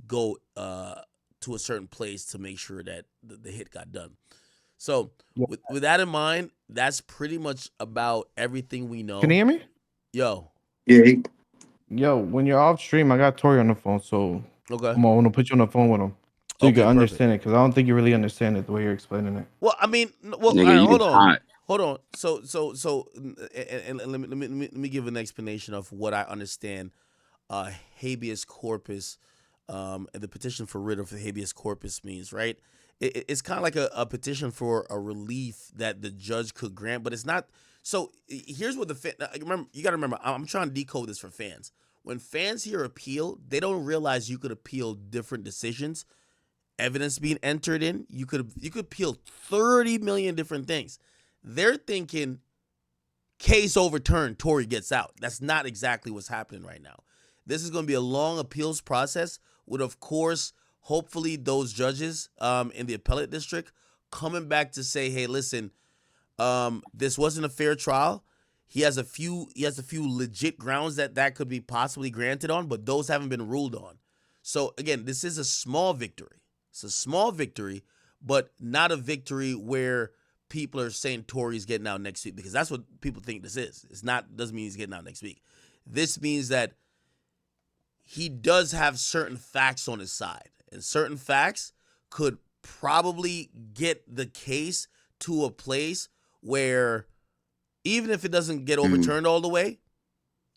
go to a certain place to make sure that the hit got done. So with that in mind, that's pretty much about everything we know. Can you hear me? Yo. Yeah. Yo, when you're off stream, I got Tory on the phone, so Okay. I'm gonna put you on the phone with him so you Okay, can understand perfect. it, because I don't think you really understand it the way you're explaining it. Well, I mean, Nigga, all right, you hold on. hot. Hold on. So, and let me give an explanation of what I understand habeas corpus and the petition for writ of habeas corpus means, right? It's kind of like a petition for a relief that the judge could grant, but it's not. So here's what remember, you got to remember, I'm trying to decode this for fans. When fans hear appeal, they don't realize you could appeal different decisions, evidence being entered in. You could appeal 30 million different things. They're thinking case overturned, Tory gets out. That's not exactly what's happening right now. This is going to be a long appeals process with, of course, hopefully those judges in the appellate district coming back to say, hey, listen, this wasn't a fair trial. He has a few legit grounds that could be possibly granted on, but those haven't been ruled on. So again, this is a small victory. It's a small victory, but not a victory where people are saying Tory's getting out next week, because that's what people think this is. It's not, doesn't mean he's getting out next week. This means that he does have certain facts on his side, and certain facts could probably get the case to a place where even if it doesn't get overturned all the way,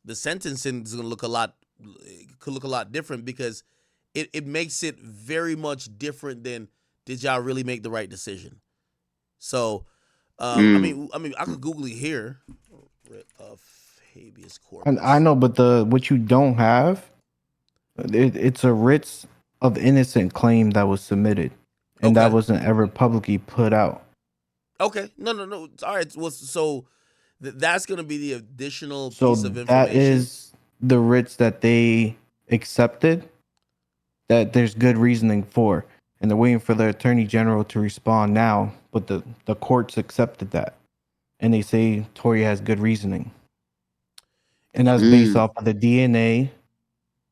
the sentencing is going to look a lot different, because it makes it very much different than, did y'all really make the right decision? So, I mean, I could Google it here. Writ of habeas corpus. And I know, but what you don't have, it's a writ of innocent claim that was submitted, and that wasn't ever publicly put out. Okay, no. All right, well, so that's going to be the additional So piece of information. that is the writs that they accepted, that there's good reasoning for, and they're waiting for the attorney general to respond now. But the courts accepted that, and they say Tory has good reasoning, and that's based off of the DNA.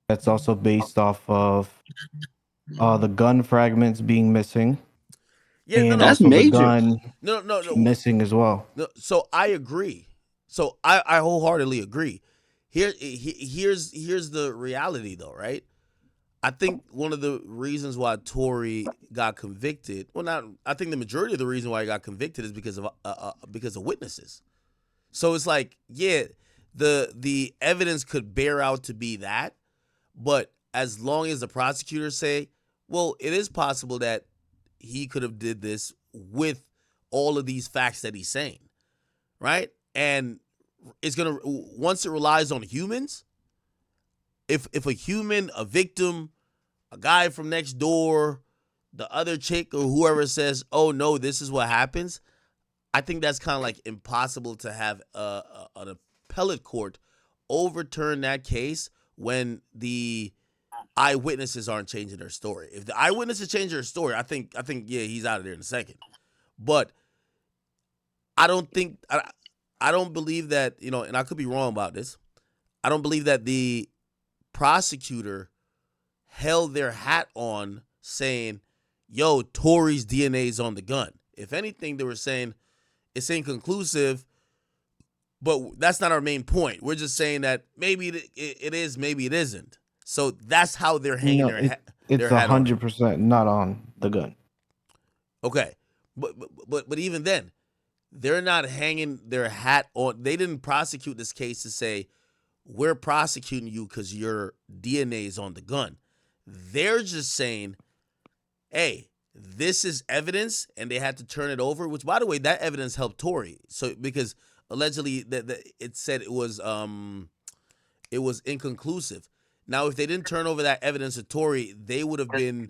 That's also based off of the gun fragments being missing. Yeah, and no, also the gun no. missing as well. No, so I agree. So I wholeheartedly agree. Here's the reality though, right? I think one of the reasons why Tory got convicted, I think the majority of the reason why he got convicted is because of witnesses. So it's like, yeah, the evidence could bear out to be that, but as long as the prosecutors say, well, it is possible that he could have did this with all of these facts that he's saying, right? And it's gonna, once it relies on humans, if a human, a victim, a guy from next door, the other chick or whoever says, oh no, this is what happens, I think that's kind of like impossible to have an appellate court overturn that case when the eyewitnesses aren't changing their story. If the eyewitnesses change their story, I think yeah, he's out of there in a second. But I don't believe that, and I could be wrong about this, I don't believe that the prosecutor held their hat on saying, yo, Tory's DNA is on the gun. If anything, they were saying it's inconclusive, but that's not our main point. We're just saying that maybe it is, maybe it isn't. So that's how they're hanging their hat. It's 100% not on the gun. Okay, but even then, they're not hanging their hat on. They didn't prosecute this case to say we're prosecuting you because your DNA is on the gun. They're just saying, hey, this is evidence, and they had to turn it over. Which, by the way, that evidence helped Tory. So because allegedly that it said it was inconclusive. Now, if they didn't turn over that evidence to Tory, they would have been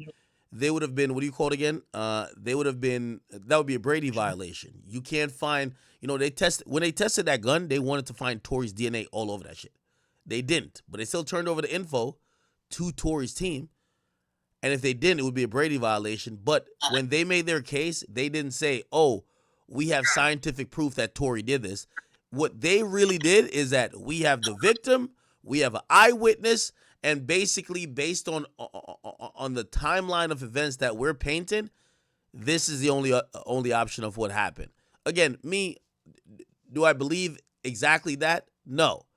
what do you call it again? They would have been that would be a Brady violation. You can't find, when they tested that gun, they wanted to find Tory's DNA all over that shit. They didn't, but they still turned over the info to Tory's team. And if they didn't, it would be a Brady violation. But when they made their case, they didn't say, "Oh, we have scientific proof that Tory did this." What they really did is that we have the victim, we have an eyewitness, and basically based on the timeline of events that we're painting, this is the only option of what happened. Again, do I believe exactly that? No.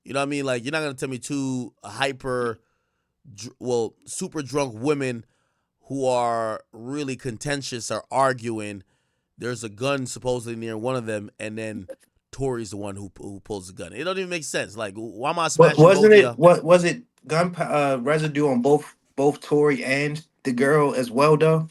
You know what I mean? Like, you're not gonna tell me two super drunk women who are really contentious are arguing. There's a gun supposedly near one of them, and then Tory's the one who pulls the gun. It don't even make sense. Like, why am I But smashing both wasn't of it y'all? what was it residue on both Tory and the girl as well though?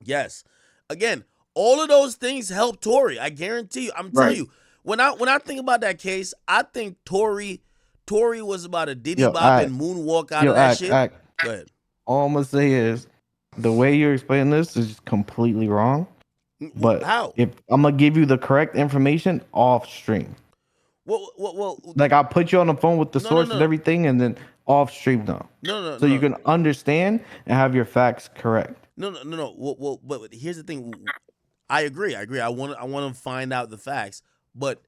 Yes. Again, all of those things help Tory. I guarantee you. I'm telling Right. you, when I think about that case, I think Tory was about a diddy Yo, bop act, and moonwalk out yo, of that act, shit. act. Go ahead. All I'm gonna say is the way you're explaining this is completely wrong. But How? if I'm gonna give you the correct information off stream, Well, like I'll put you on the phone with the no, no, source and no, everything, and then off stream now, no, no, so you no, can understand and have your facts correct. no. But here's the thing. I agree. I want to find out the facts, but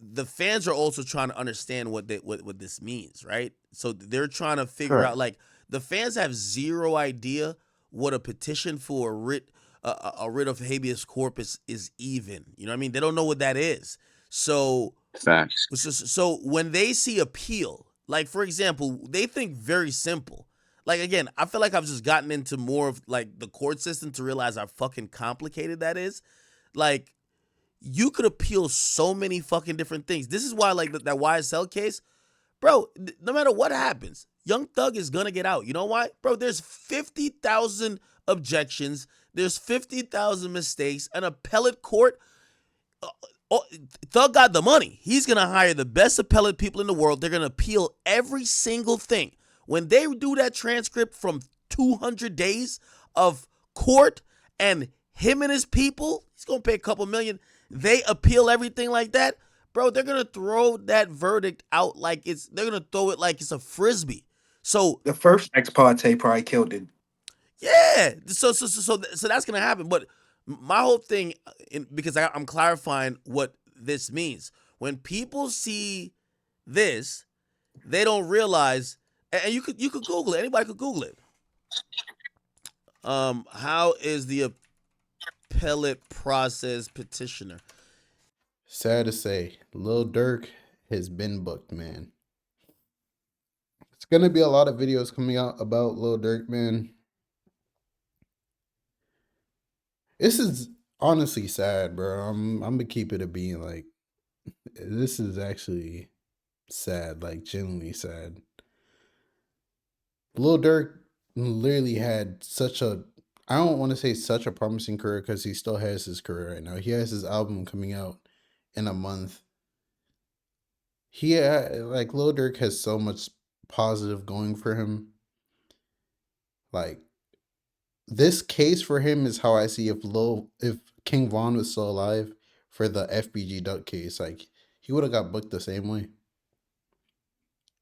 the fans are also trying to understand what this means, right? So they're trying to figure out, Correct. like, the fans have zero idea what a petition for a writ of habeas corpus is even. You know what I mean? They don't know what that is. So Facts. so when they see appeal, like, for example, they think very simple. Like, again, I feel like I've just gotten into more of, like, the court system to realize how fucking complicated that is. Like, you could appeal so many fucking different things. This is why, like, that YSL case, bro, no matter what happens, Young Thug is gonna get out. You know why? Bro, there's 50,000 objections, there's 50,000 mistakes. An appellate court, oh, Thug got the money. He's gonna hire the best appellate people in the world. They're gonna appeal every single thing. When they do that transcript from 200 days of court and him and his people, he's gonna pay a couple million. They appeal everything like that, bro. They're gonna throw that verdict out like they're gonna throw it like it's a frisbee. So The first ex parte probably killed it. yeah, so that's gonna happen. But my whole thing, because I'm clarifying what this means. When people see this, they don't realize, and you could Google it. Anybody could Google it. How is the appellate process petitioner? Sad to say, Lil Durk has been booked, man. It's gonna be a lot of videos coming out about Lil Durk, man. This is honestly sad, bro. I'm gonna keep it a being. Like, this is actually sad, like genuinely sad. Lil Durk literally had I don't want to say such a promising career, because he still has his career right now. He has his album coming out in a month. Like, Lil Durk has so much positive going for him. Like, this case for him is how I see if King Von was still alive for the FBG Duck case. Like, he would have got booked the same way.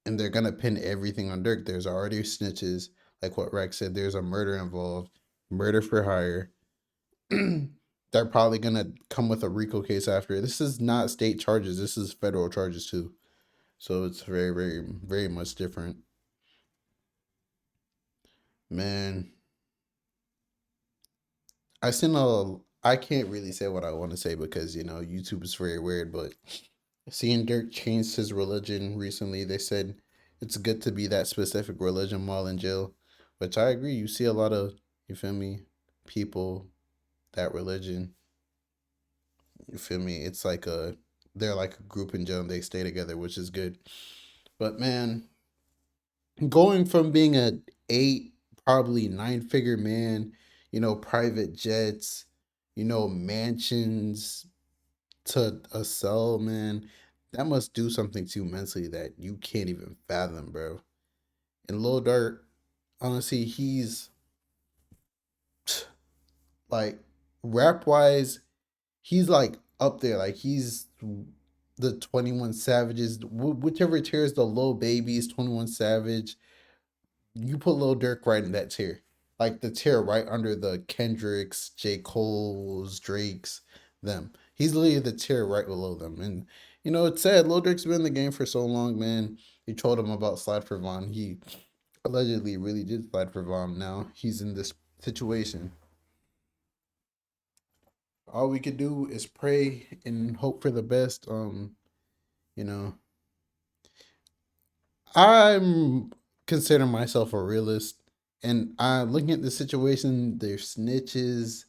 And they're gonna pin everything on Dirk. There's already snitches, like what Rex said. There's a murder involved, murder for hire. They're probably gonna come with a RICO case after. This is not state charges. This is federal charges too. So it's very, very, very much different. Man, I can't really say what I want to say, because YouTube is very weird. But seeing Dirk change his religion recently, they said it's good to be that specific religion while in jail, which I agree. You see a lot of, you feel me, people that religion. You feel me? It's like they're like a group in jail and they stay together, which is good. But man, going from being a eight, probably nine-figure man, private jets, mansions, to a cell, man, that must do something to you mentally that you can't even fathom, bro. And Lil Durk, honestly, he's like rap wise, he's like up there. Like he's the 21 Savages, whichever tier is the Lil Babies, 21 Savage. You put Lil Durk right in that tier. Like the tier right under the Kendricks, J. Cole's, Drake's, them. He's literally the tier right below them. And you know, it's sad. Lil Durk's been in the game for so long, man. You told him about Slide for Von. He allegedly really did slide for Von. Now he's in this situation. All we could do is pray and hope for the best. You know, I'm considering myself a realist, and I'm looking at the situation. There's snitches,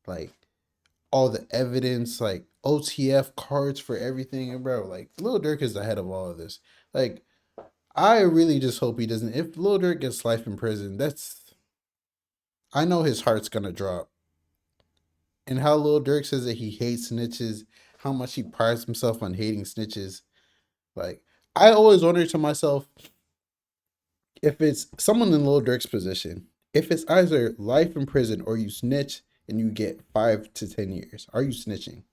like all the evidence, like OTF cards for everything, and bro, like Lil Durk is ahead of all of this. Like, I really just hope he doesn't. If Lil Durk gets life in prison, I know his heart's gonna drop. And how Lil Durk says that he hates snitches, how much he prides himself on hating snitches. Like, I always wonder to myself, if it's someone in Lil Durk's position, if it's either life in prison or you snitch and you get 5 to 10 years, are you snitching?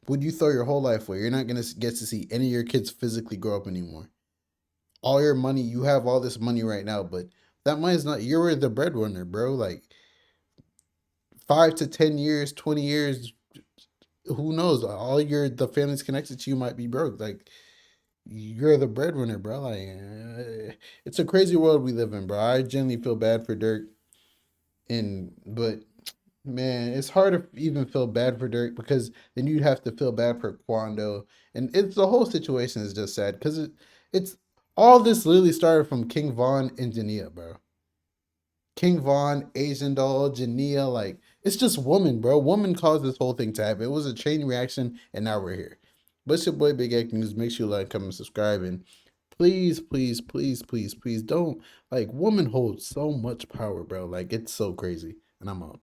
Would you throw your whole life away? You're not going to get to see any of your kids physically grow up anymore. All your money, you have all this money right now, but that money's not, you're the breadwinner, bro. Like 5 to 10 years, 20 years, who knows? The family's connected to you might be broke. Like, you're the breadwinner, bro. Like, it's a crazy world we live in, bro. I genuinely feel bad for Dirk, but man, it's hard to even feel bad for Dirk because then you'd have to feel bad for Quando, and it's the whole situation is just sad because it's all this literally started from King Von and Jania, bro. King Von, Asian Doll, Jania, like it's just woman, bro. Woman caused this whole thing to happen. It was a chain reaction, and now we're here. But it's your boy Big X News. Make sure you like, comment, subscribe, and please, please, please, please, please don't, like, woman holds so much power, bro. Like, it's so crazy. And I'm out.